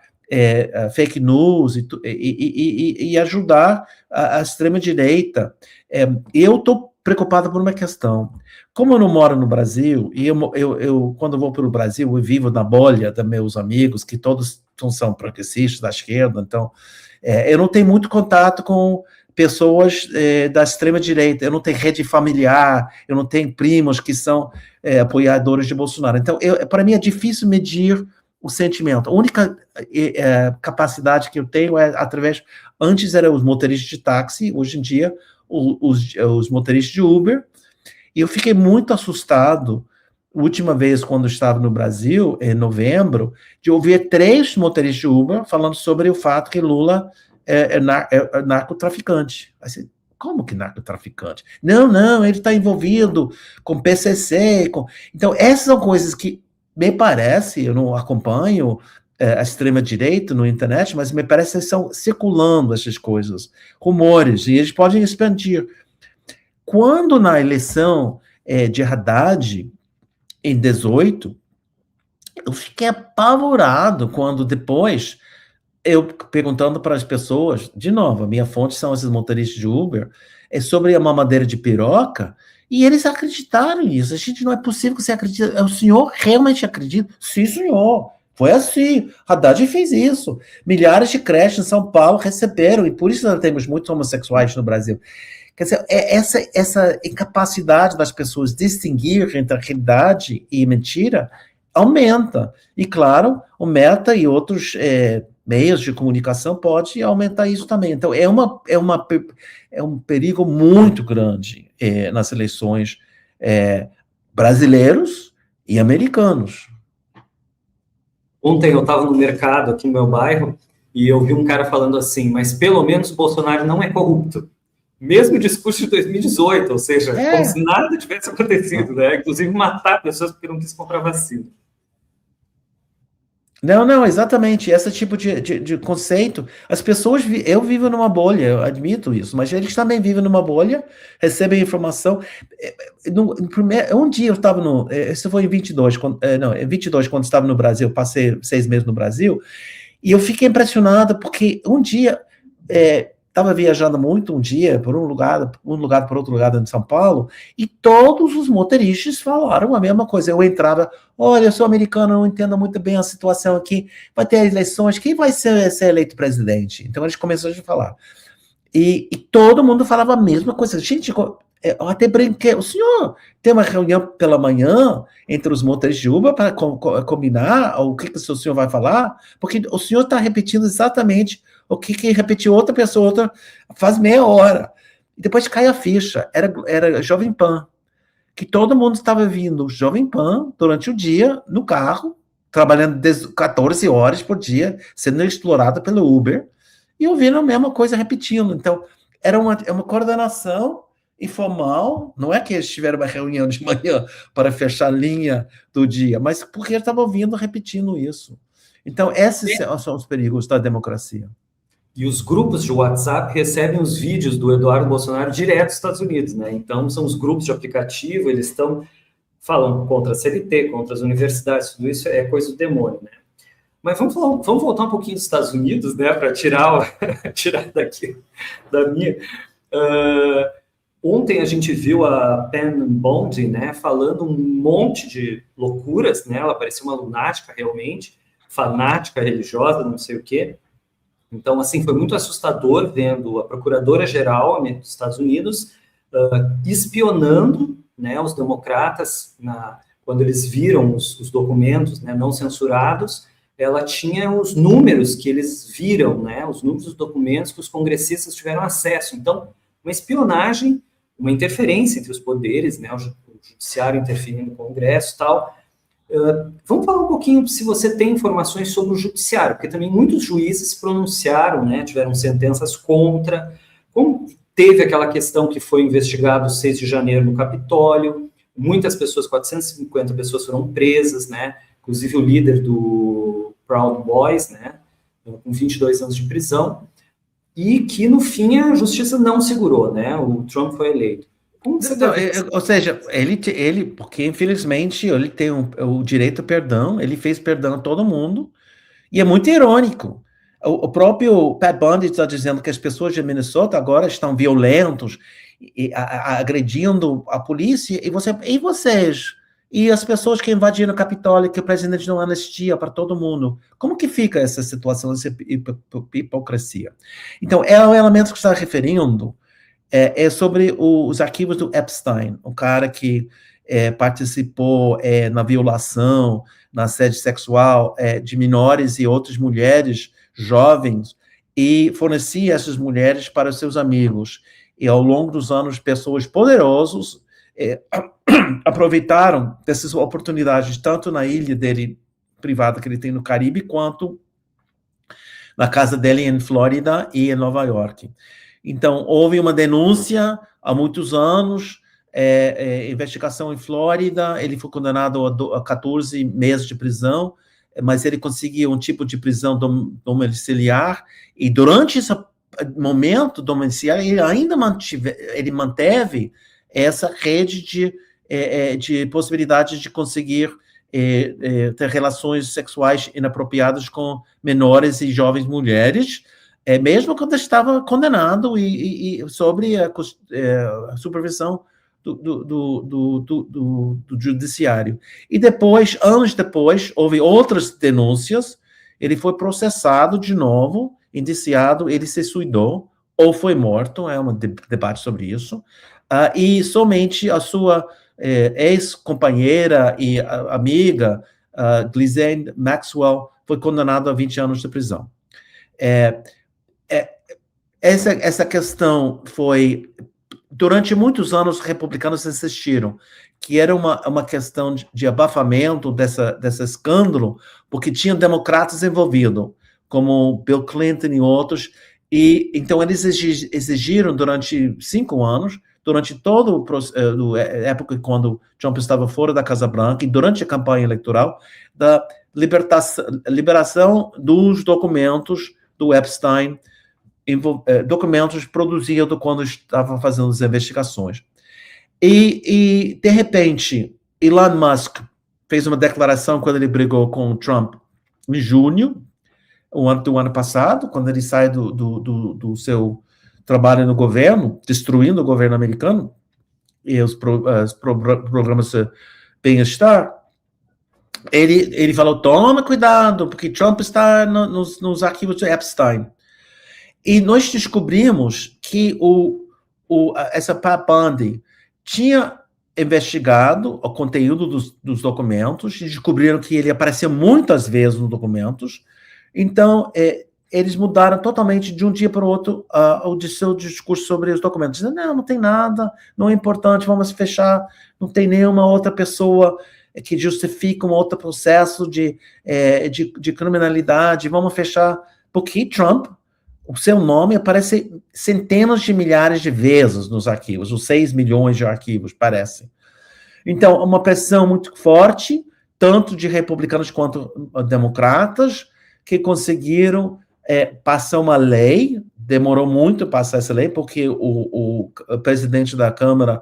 fake news e ajudar a extrema-direita. Eu estou preocupado por uma questão. Como eu não moro no Brasil, e eu quando vou para o Brasil, eu vivo na bolha dos meus amigos, que todos são progressistas da esquerda, então eu não tenho muito contato com pessoas da extrema-direita, eu não tenho rede familiar, eu não tenho primos que são apoiadores de Bolsonaro. Então, para mim é difícil medir o sentimento. A única capacidade que eu tenho é através... Antes eram os motoristas de táxi, hoje em dia os motoristas de Uber, e eu fiquei muito assustado, última vez quando estava no Brasil, em novembro, de ouvir 3 motoristas de Uber falando sobre o fato que Lula é narcotraficante. Assim, como que narcotraficante? Não, ele está envolvido com PCC. Então, essas são coisas que me parece, eu não acompanho a extrema-direita no internet, mas me parece que estão circulando essas coisas, rumores, e eles podem expandir. Quando na eleição de Haddad, em 18, Eu fiquei apavorado quando depois, eu perguntando para as pessoas, de novo, a minha fonte são esses motoristas de Uber, é sobre a mamadeira de piroca, e eles acreditaram nisso. A gente, não é possível que você acredite. O senhor realmente acredita? Sim, senhor. Foi assim. Haddad fez isso. Milhares de creches em São Paulo receberam, e por isso nós temos muitos homossexuais no Brasil. Quer dizer, essa incapacidade das pessoas distinguir entre a realidade e mentira aumenta. E, claro, o Meta e outros meios de comunicação pode aumentar isso também. Então, é um perigo muito grande nas eleições brasileiros e americanos. Ontem eu estava no mercado aqui no meu bairro e eu vi um cara falando assim, mas pelo menos o Bolsonaro não é corrupto. Mesmo discurso de 2018, ou seja, como se nada tivesse acontecido, né? Inclusive matar pessoas porque não quis comprar vacina. Não, exatamente. Esse tipo de conceito. As pessoas. Eu vivo numa bolha, eu admito isso, mas eles também vivem numa bolha, recebem informação. Um dia eu estava no. Isso foi em 22, em 22, quando estava no Brasil, passei 6 meses no Brasil, e eu fiquei impressionado, porque um dia. Estava viajando muito um dia por um lugar para outro lugar dentro de São Paulo, e todos os motoristas falaram a mesma coisa. Eu entrava, olha, eu sou americano, não entendo muito bem a situação aqui, vai ter eleições, quem vai ser eleito presidente? Então eles começaram a falar. E todo mundo falava a mesma coisa. Gente, eu até brinquei, o senhor tem uma reunião pela manhã entre os motoristas de Uber para combinar o que o senhor vai falar? Porque o senhor está repetindo exatamente o que repetiu outra pessoa faz meia hora. E depois cai a ficha. Era Jovem Pan. Que todo mundo estava vindo Jovem Pan durante o dia, no carro, trabalhando 14 horas por dia, sendo explorado pelo Uber, e ouvindo a mesma coisa repetindo. Então, era uma coordenação informal, não é que eles tiveram uma reunião de manhã para fechar a linha do dia, mas porque eles estavam ouvindo repetindo isso. Então, esses são os perigos da democracia. E os grupos de WhatsApp recebem os vídeos do Eduardo Bolsonaro direto dos Estados Unidos, né? Então, são os grupos de aplicativo, eles estão falando contra a CLT, contra as universidades, tudo isso é coisa do demônio, né? Mas vamos voltar um pouquinho dos Estados Unidos, né? Para tirar daqui da minha. Ontem a gente viu a Pam Bondi, né? Falando um monte de loucuras, né? Ela parecia uma lunática realmente, fanática religiosa, não sei o quê. Então, assim, foi muito assustador vendo a Procuradora-Geral dos Estados Unidos espionando, né, os democratas, quando eles viram os documentos, né, não censurados, ela tinha os números que eles viram, né, os números dos documentos que os congressistas tiveram acesso. Então, uma espionagem, uma interferência entre os poderes, né, o judiciário interferindo no Congresso e tal. Vamos falar um pouquinho se você tem informações sobre o judiciário, porque também muitos juízes se pronunciaram, né, tiveram sentenças contra, como teve aquela questão que foi investigado 6 de janeiro no Capitólio, muitas pessoas, 450 pessoas foram presas, né, inclusive o líder do Proud Boys, né, com 22 anos de prisão, e que no fim a justiça não segurou, né, o Trump foi eleito. Ou seja, ele, porque infelizmente ele tem o direito a perdão, ele fez perdão a todo mundo, e é muito irônico. O próprio Pat Bundy está dizendo que as pessoas de Minnesota agora estão violentos, agredindo a polícia, e vocês? E as pessoas que invadiram o Capitólio, que o presidente não anistia para todo mundo. Como que fica essa situação, essa hipocrisia? Então, é o elemento que está referindo, é sobre os arquivos do Epstein, o cara que participou na violação, na assédio sexual de menores e outras mulheres jovens, e fornecia essas mulheres para seus amigos. E ao longo dos anos, pessoas poderosas aproveitaram dessas oportunidades, tanto na ilha dele privada que ele tem no Caribe, quanto na casa dele em Flórida e em Nova York. Então, houve uma denúncia há muitos anos, investigação em Flórida, ele foi condenado a 14 meses de prisão, mas ele conseguiu um tipo de prisão domiciliar, e durante esse momento domiciliar, ele ainda manteve essa rede de possibilidades de conseguir ter relações sexuais inapropriadas com menores e jovens mulheres, mesmo quando estava condenado e sobre a supervisão do judiciário. E depois, anos depois, houve outras denúncias, ele foi processado de novo, indiciado, ele se suicidou, ou foi morto, um debate sobre isso, e somente a sua ex-companheira e amiga, Ghislaine Maxwell, foi condenada a 20 anos de prisão. Essa questão foi... Durante muitos anos, os republicanos insistiram que era uma questão de abafamento desse escândalo, porque tinham democratas envolvidos, como Bill Clinton e outros, e então eles exigiram durante 5 anos, durante toda a época quando Trump estava fora da Casa Branca e durante a campanha eleitoral, da liberação dos documentos do Epstein, documentos produzidos quando estava fazendo as investigações. E, de repente, Elon Musk fez uma declaração quando ele brigou com o Trump em junho do ano passado, quando ele sai do seu trabalho no governo, destruindo o governo americano e os programas de bem-estar. Ele falou, toma cuidado, porque Trump está nos arquivos de Epstein. E nós descobrimos que essa Pat Bundy tinha investigado o conteúdo dos documentos e descobriram que ele aparecia muitas vezes nos documentos. Então, eles mudaram totalmente de um dia para o outro o seu discurso sobre os documentos. Dizendo, não tem nada, não é importante, vamos fechar, não tem nenhuma outra pessoa que justifica um outro processo de criminalidade, vamos fechar, porque Trump, o seu nome aparece centenas de milhares de vezes nos arquivos, os 6 milhões de arquivos, parece. Então, uma pressão muito forte, tanto de republicanos quanto democratas, que conseguiram passar uma lei, demorou muito passar essa lei, porque o presidente da Câmara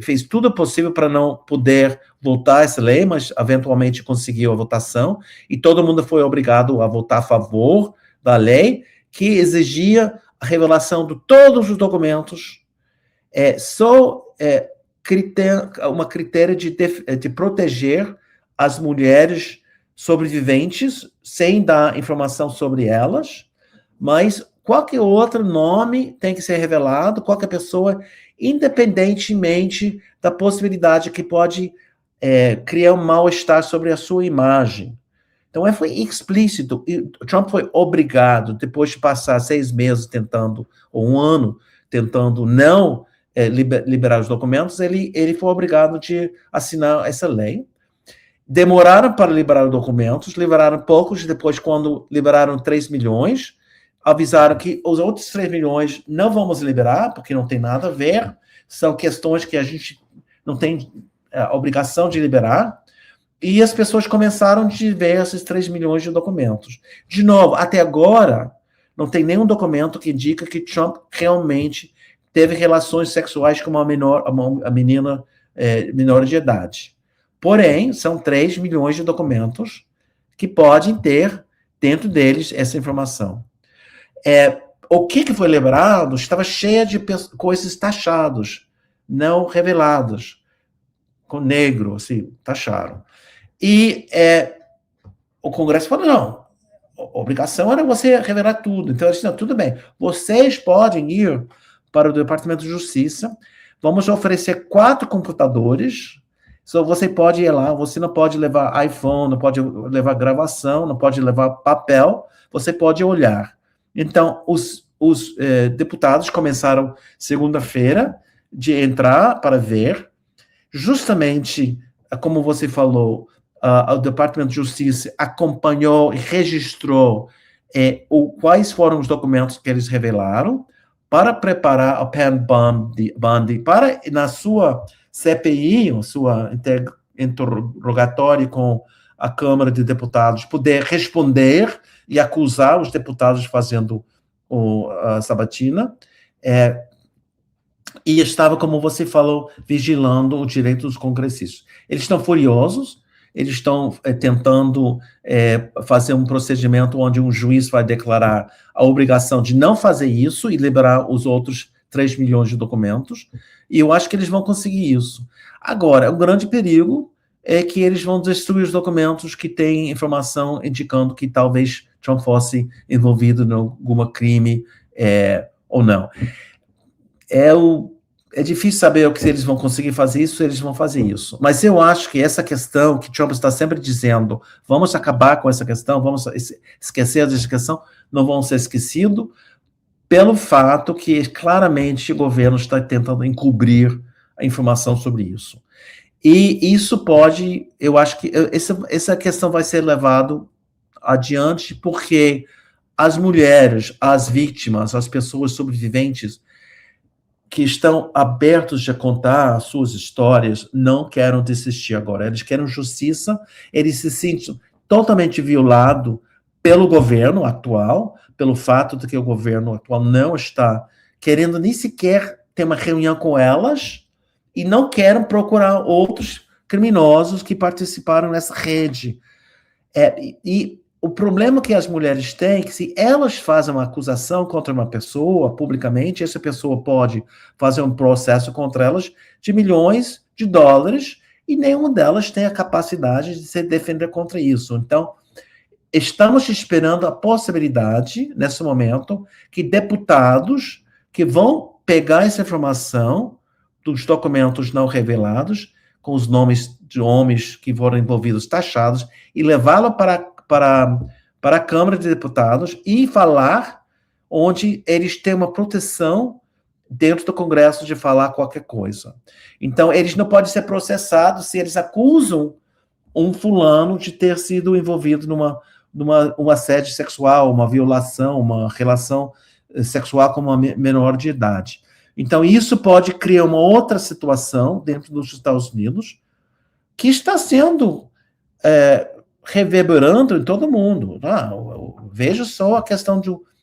fez tudo possível para não poder votar essa lei, mas eventualmente conseguiu a votação, e todo mundo foi obrigado a votar a favor da lei, que exigia a revelação de todos os documentos, uma critério de proteger as mulheres sobreviventes, sem dar informação sobre elas, mas qualquer outro nome tem que ser revelado, qualquer pessoa, independentemente da possibilidade que pode criar um mal-estar sobre a sua imagem. Então, foi explícito, e Trump foi obrigado, depois de passar 6 meses tentando, ou 1 ano, tentando não liberar os documentos, ele foi obrigado de assinar essa lei. Demoraram para liberar os documentos, liberaram poucos, depois, quando liberaram 3 milhões, avisaram que os outros 3 milhões não vamos liberar, porque não tem nada a ver, são questões que a gente não tem a obrigação de liberar, e as pessoas começaram a ver esses 3 milhões de documentos. De novo, até agora, não tem nenhum documento que indica que Trump realmente teve relações sexuais com uma menina menor de idade. Porém, são 3 milhões de documentos que podem ter dentro deles essa informação. O que foi liberado estava cheio de coisas taxadas, não reveladas, com negro, assim, taxaram. E o Congresso falou, não, a obrigação era você revelar tudo. Então, eles disseram, tudo bem, vocês podem ir para o Departamento de Justiça, vamos oferecer 4 computadores, só você pode ir lá, você não pode levar iPhone, não pode levar gravação, não pode levar papel, você pode olhar. Então, os deputados começaram segunda-feira de entrar para ver, justamente, como você falou, o Departamento de Justiça acompanhou e registrou quais foram os documentos que eles revelaram para preparar a Pat Bundy para, na sua CPI, a sua interrogatório com a Câmara de Deputados, poder responder e acusar os deputados fazendo a sabatina. E estava, como você falou, vigilando o direito dos congressistas. Eles estão furiosos, eles estão tentando fazer um procedimento onde um juiz vai declarar a obrigação de não fazer isso e liberar os outros 3 milhões de documentos, e eu acho que eles vão conseguir isso. Agora, o grande perigo é que eles vão destruir os documentos que têm informação indicando que talvez Trump fosse envolvido em algum crime ou não. É difícil saber se eles vão conseguir fazer isso, se eles vão fazer isso. Mas eu acho que essa questão que Trump está sempre dizendo, vamos acabar com essa questão, vamos esquecer dessa questão, não vão ser esquecidos, pelo fato que claramente o governo está tentando encobrir a informação sobre isso. E isso pode, eu acho que essa questão vai ser levada adiante porque as mulheres, as vítimas, as pessoas sobreviventes que estão abertos a contar as suas histórias não querem desistir agora. Eles querem justiça, eles se sentem totalmente violados pelo governo atual, pelo fato de que o governo atual não está querendo nem sequer ter uma reunião com elas e não querem procurar outros criminosos que participaram nessa rede. E o problema que as mulheres têm é que se elas fazem uma acusação contra uma pessoa publicamente, essa pessoa pode fazer um processo contra elas de milhões de dólares e nenhuma delas tem a capacidade de se defender contra isso. Então, estamos esperando a possibilidade, nesse momento, que deputados que vão pegar essa informação dos documentos não revelados, com os nomes de homens que foram envolvidos taxados, e levá-lo para a Câmara de Deputados e falar onde eles têm uma proteção dentro do Congresso de falar qualquer coisa. Então, eles não podem ser processados se eles acusam um fulano de ter sido envolvido numa assédio sexual, uma violação, uma relação sexual com uma menor de idade. Então, isso pode criar uma outra situação dentro dos Estados Unidos que está sendo reverberando em todo mundo. Veja só a questão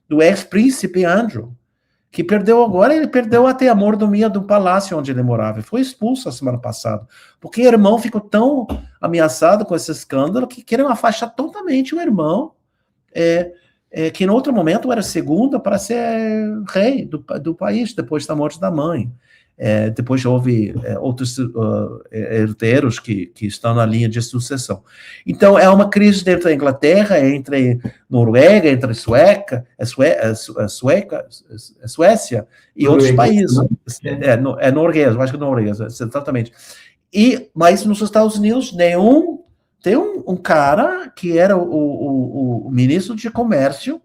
do ex-príncipe Andrew, que ele perdeu até a mordomia do palácio onde ele morava. Foi expulso a semana passada, porque o irmão ficou tão ameaçado com esse escândalo que queriam afastar totalmente o irmão, que em outro momento era segundo para ser rei do país, depois da morte da mãe. Depois houve outros herdeiros que estão na linha de sucessão. Então, é uma crise dentro da Inglaterra, entre Noruega, entre Suécia e outros países. É norueguês, eu acho que é norueguês, exatamente. Mas nos Estados Unidos, tem um cara que era o ministro de Comércio,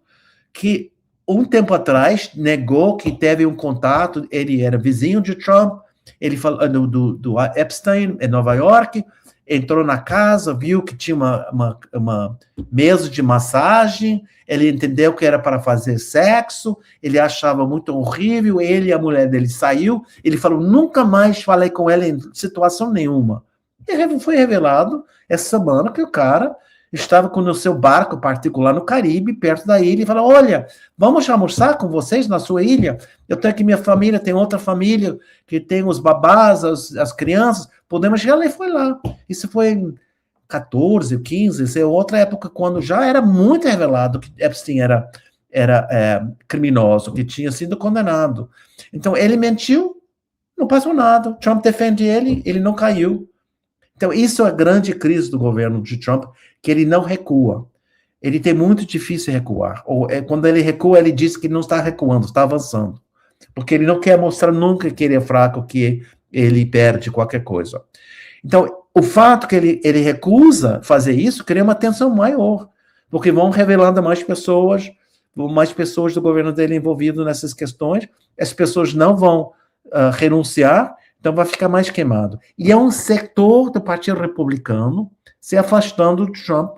que um tempo atrás negou que teve um contato, ele era vizinho de Trump, ele falou do Epstein em Nova York, entrou na casa, viu que tinha uma mesa de massagem, ele entendeu que era para fazer sexo, ele achava muito horrível, ele e a mulher dele saiu, ele falou, nunca mais falei com ela em situação nenhuma. E foi revelado essa semana que o cara estava com o seu barco particular no Caribe, perto da ilha, e falou, olha, vamos almoçar com vocês na sua ilha? Eu tenho aqui minha família, tem outra família que tem os babás, as crianças, podemos chegar lá, e foi lá. Isso foi em 14, 15, isso é outra época, quando já era muito revelado que Epstein era criminoso, que tinha sido condenado. Então, ele mentiu, não passou nada, Trump defende ele não caiu. Então, isso é a grande crise do governo de Trump, que ele não recua. Ele tem muito difícil recuar. Quando ele recua, ele diz que não está recuando, está avançando. Porque ele não quer mostrar nunca que ele é fraco, que ele perde qualquer coisa. Então, o fato que ele recusa fazer isso cria uma tensão maior, porque vão revelando mais pessoas do governo dele envolvidas nessas questões, as pessoas não vão renunciar, então vai ficar mais queimado. E é um setor do Partido Republicano se afastando de Trump,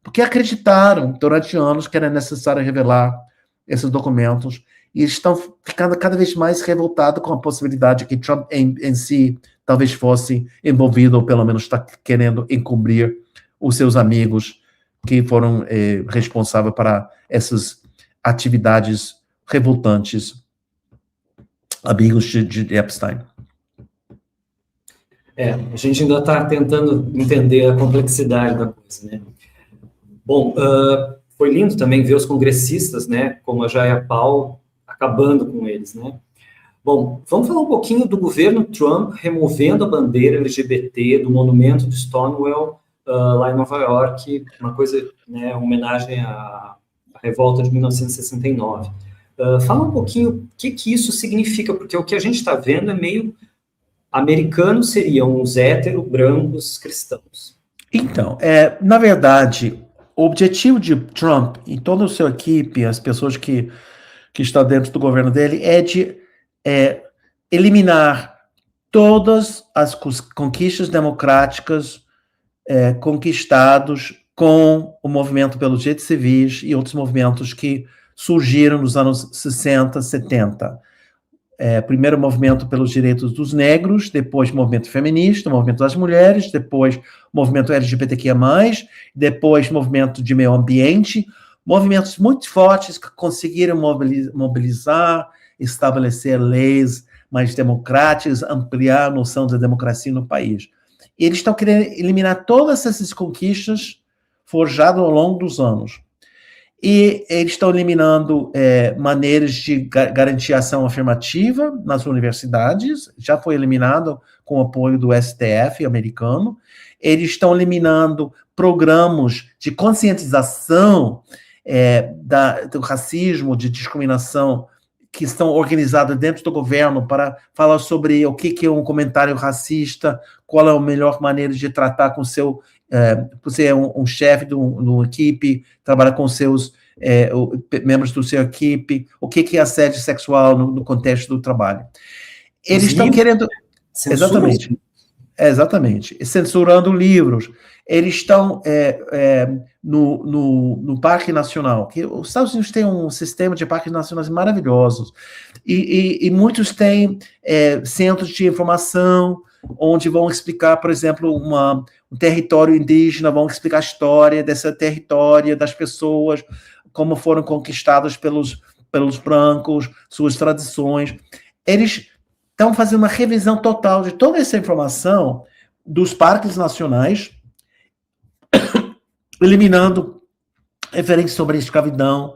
porque acreditaram durante anos que era necessário revelar esses documentos, e estão ficando cada vez mais revoltados com a possibilidade que Trump em si talvez fosse envolvido, ou pelo menos está querendo encobrir os seus amigos que foram responsáveis para essas atividades revoltantes, amigos de Epstein. A gente ainda está tentando entender a complexidade da coisa, né? Bom, foi lindo também ver os congressistas, né, como a Jayapal, acabando com eles, né? Bom, vamos falar um pouquinho do governo Trump removendo a bandeira LGBT do monumento de Stonewall, lá em Nova York, uma coisa, né, uma homenagem à revolta de 1969. Fala um pouquinho o que isso significa, porque o que a gente está vendo é meio americanos seriam os héteros, brancos, cristãos. Então, na verdade, o objetivo de Trump e toda a sua equipe, as pessoas que estão dentro do governo dele, é de eliminar todas as conquistas democráticas conquistados com o movimento pelos direitos civis e outros movimentos que surgiram nos anos 60, 70. Primeiro o movimento pelos direitos dos negros, depois o movimento feminista, o movimento das mulheres, depois o movimento LGBTQIA+, depois o movimento de meio ambiente, movimentos muito fortes que conseguiram mobilizar, estabelecer leis mais democráticas, ampliar a noção da democracia no país. E eles estão querendo eliminar todas essas conquistas forjadas ao longo dos anos. E eles estão eliminando maneiras de garantir ação afirmativa nas universidades, já foi eliminado com o apoio do STF americano. Eles estão eliminando programas de conscientização do racismo, de discriminação, que estão organizados dentro do governo para falar sobre o que é um comentário racista, qual é a melhor maneira de tratar com seu... você é um chefe de uma equipe, trabalha com seus membros do seu equipe, o que é assédio sexual no contexto do trabalho. Eles estão querendo... Exatamente. Censurando livros. Eles estão no Parque Nacional, que os Estados Unidos têm um sistema de parques nacionais maravilhosos, e muitos têm centros de informação, onde vão explicar, por exemplo, um território indígena, vão explicar a história desse território, das pessoas, como foram conquistadas pelos brancos, suas tradições. Eles estão fazendo uma revisão total de toda essa informação dos parques nacionais, eliminando referências sobre a escravidão.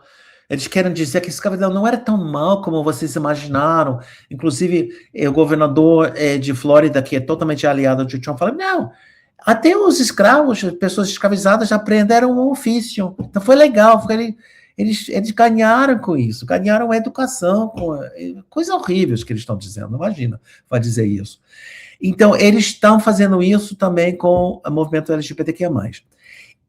Eles querem dizer que a escravidão não era tão mal como vocês imaginaram. Inclusive, o governador de Flórida, que é totalmente aliado de Trump, fala, não, até os escravos, as pessoas escravizadas, já aprenderam um ofício. Então, foi legal. Eles ganharam com isso, ganharam a educação. Coisa horrível que eles estão dizendo, imagina, vai dizer isso. Então, eles estão fazendo isso também com o movimento LGBTQIA+.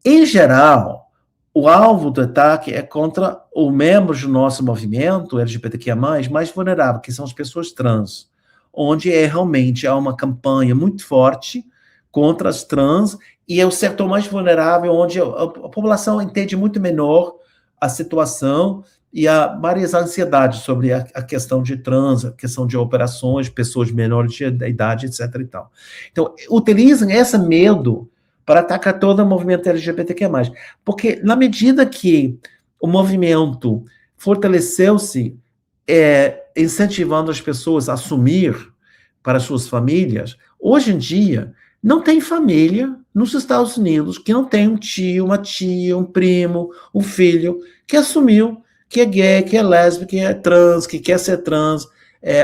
Em geral, o alvo do ataque é contra os membros do nosso movimento LGBTQIA+, mais vulnerável, que são as pessoas trans, onde realmente há uma campanha muito forte contra as trans, e é o setor mais vulnerável, onde a população entende muito menor a situação e há várias ansiedades sobre a questão de trans, a questão de operações, pessoas menores de idade, etc. e tal. Então, utilizam esse medo para atacar todo o movimento LGBTQ+. Porque, na medida que o movimento fortaleceu-se, incentivando as pessoas a assumir para suas famílias, hoje em dia, não tem família nos Estados Unidos que não tem um tio, uma tia, um primo, um filho, que assumiu que é gay, que é lésbico, que é trans, que quer ser trans.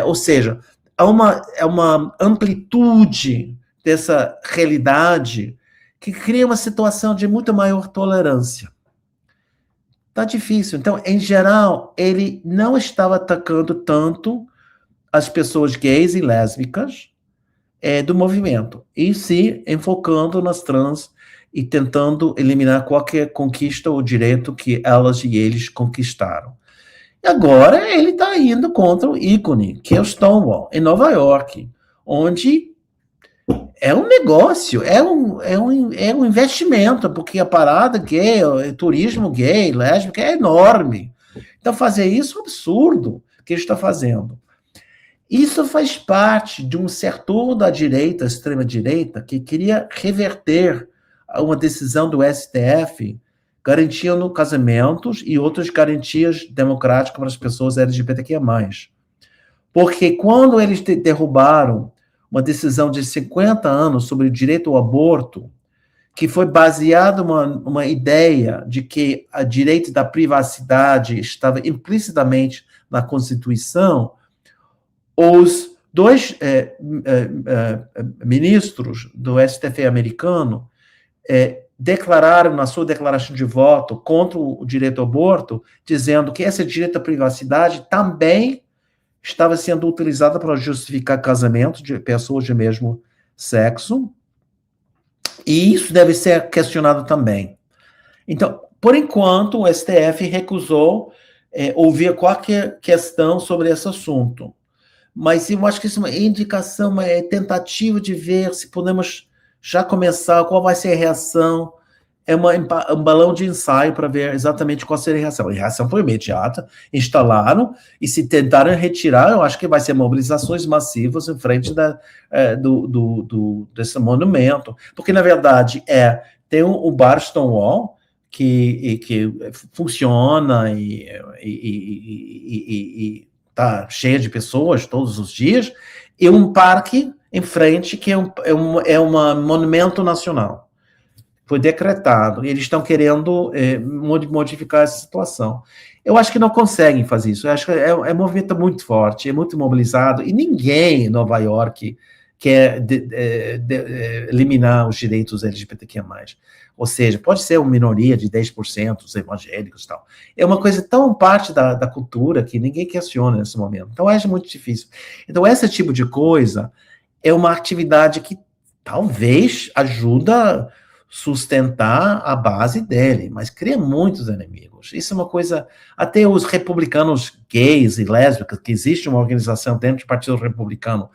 Ou seja, há uma amplitude dessa realidade que cria uma situação de muito maior tolerância. Tá difícil. Então, em geral, ele não estava atacando tanto as pessoas gays e lésbicas do movimento, e se enfocando nas trans e tentando eliminar qualquer conquista ou direito que elas e eles conquistaram. E agora ele está indo contra o ícone, que é o Stonewall, em Nova York, onde é um negócio, é um investimento, porque a parada gay, o turismo gay, lésbico, é enorme. Então, fazer isso é um absurdo que ele está fazendo. Isso faz parte de um setor da direita, extrema-direita, que queria reverter uma decisão do STF garantindo casamentos e outras garantias democráticas para as pessoas LGBTQIA+. Porque quando eles derrubaram uma decisão de 50 anos sobre o direito ao aborto, que foi baseada uma ideia de que o direito da privacidade estava implicitamente na Constituição, os dois ministros do STF americano declararam na sua declaração de voto contra o direito ao aborto, dizendo que esse direito à privacidade também estava sendo utilizado para justificar casamento de pessoas de mesmo sexo, e isso deve ser questionado também. Então, por enquanto, o STF recusou ouvir qualquer questão sobre esse assunto. Mas eu acho que isso é uma indicação, uma tentativa de ver se podemos já começar, qual vai ser a reação. É um balão de ensaio para ver exatamente qual seria a reação. A reação foi imediata, instalaram, e se tentaram retirar, eu acho que vai ser mobilizações massivas em frente desse monumento. Porque, na verdade, tem o bar Stonewall, que funciona e está cheio de pessoas todos os dias, e um parque em frente que é um monumento nacional. Foi decretado, e eles estão querendo modificar essa situação. Eu acho que não conseguem fazer isso. Eu acho que é um movimento muito forte, é muito mobilizado, e ninguém em Nova York quer eliminar os direitos LGBTQ+. Ou seja, pode ser uma minoria de 10% dos evangélicos e tal. É uma coisa tão parte da cultura que ninguém questiona nesse momento. Então, é muito difícil. Então, esse tipo de coisa é uma atividade que talvez ajuda sustentar a base dele, mas cria muitos inimigos. Isso é uma coisa, até os republicanos gays e lésbicas, que existe uma organização dentro do Partido Republicano,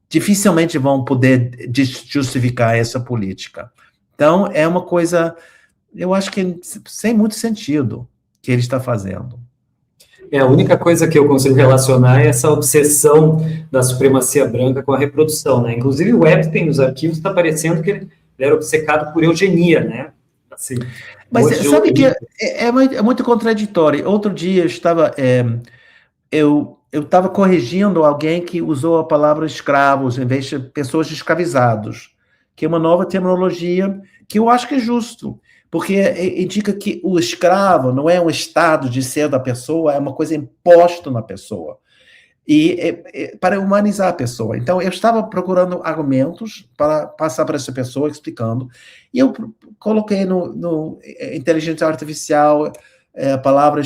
dificilmente vão poder justificar essa política. Então, é uma coisa, eu acho que sem muito sentido que ele está fazendo. A única coisa que eu consigo relacionar é essa obsessão da supremacia branca com a reprodução, né? Inclusive, o Epstein, nos arquivos, está parecendo que ele era obcecado por eugenia, né? Assim, mas sabe que é muito contraditório. Outro dia eu estava corrigindo alguém que usou a palavra escravos em vez de pessoas escravizados, que é uma nova terminologia que eu acho que é justo, porque indica que o escravo não é um estado de ser da pessoa, é uma coisa imposta na pessoa. E para humanizar a pessoa. Então, eu estava procurando argumentos para passar para essa pessoa, explicando, e eu coloquei no inteligência artificial a palavra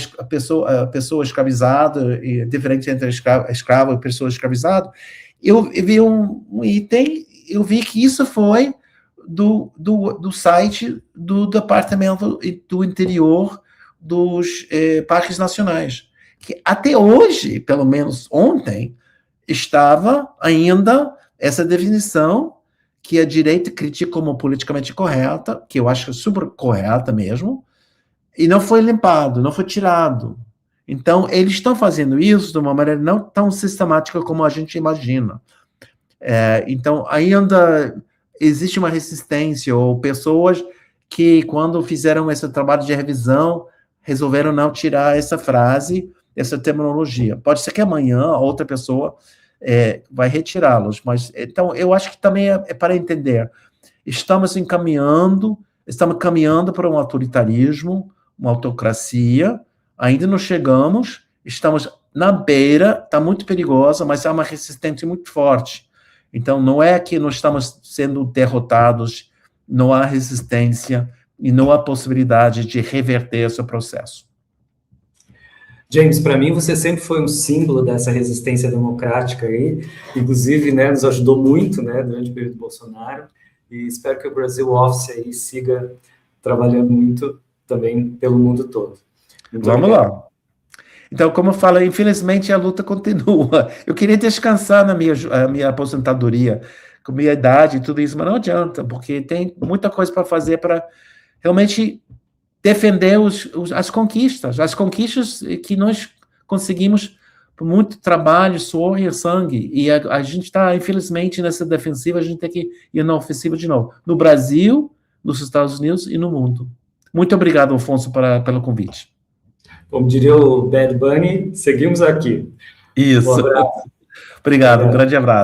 pessoa escravizada, e diferente entre escravo e pessoa escravizada. Eu vi um item, eu vi que isso foi do site do Departamento do Interior dos Parques Nacionais, que até hoje, pelo menos ontem, estava ainda essa definição que a direita critica como politicamente correta, que eu acho super correta mesmo, e não foi limpado, não foi tirado. Então, eles estão fazendo isso de uma maneira não tão sistemática como a gente imagina. Então, ainda existe uma resistência, ou pessoas que, quando fizeram esse trabalho de revisão, resolveram não tirar essa frase, essa terminologia. Pode ser que amanhã outra pessoa vai retirá-los, mas então eu acho que também é para entender. Estamos caminhando para um autoritarismo, uma autocracia, ainda não chegamos, estamos na beira, está muito perigosa, mas há uma resistência muito forte. Então, não é que nós estamos sendo derrotados, não há resistência e não há possibilidade de reverter esse processo. James, para mim você sempre foi um símbolo dessa resistência democrática aí, inclusive, né, nos ajudou muito, né, durante o período do Bolsonaro, e espero que o Brasil Office aí siga trabalhando muito também pelo mundo todo. Vamos lá. Então, como eu falei, infelizmente a luta continua. Eu queria descansar na minha aposentadoria, com minha idade e tudo isso, mas não adianta, porque tem muita coisa para fazer para realmente defender as conquistas que nós conseguimos por muito trabalho, suor e sangue. E a gente está, infelizmente, nessa defensiva, a gente tem que ir na ofensiva de novo. No Brasil, nos Estados Unidos e no mundo. Muito obrigado, Afonso, pelo convite. Como diria o Bad Bunny, seguimos aqui. Isso. Um abraço. Obrigado, um grande abraço.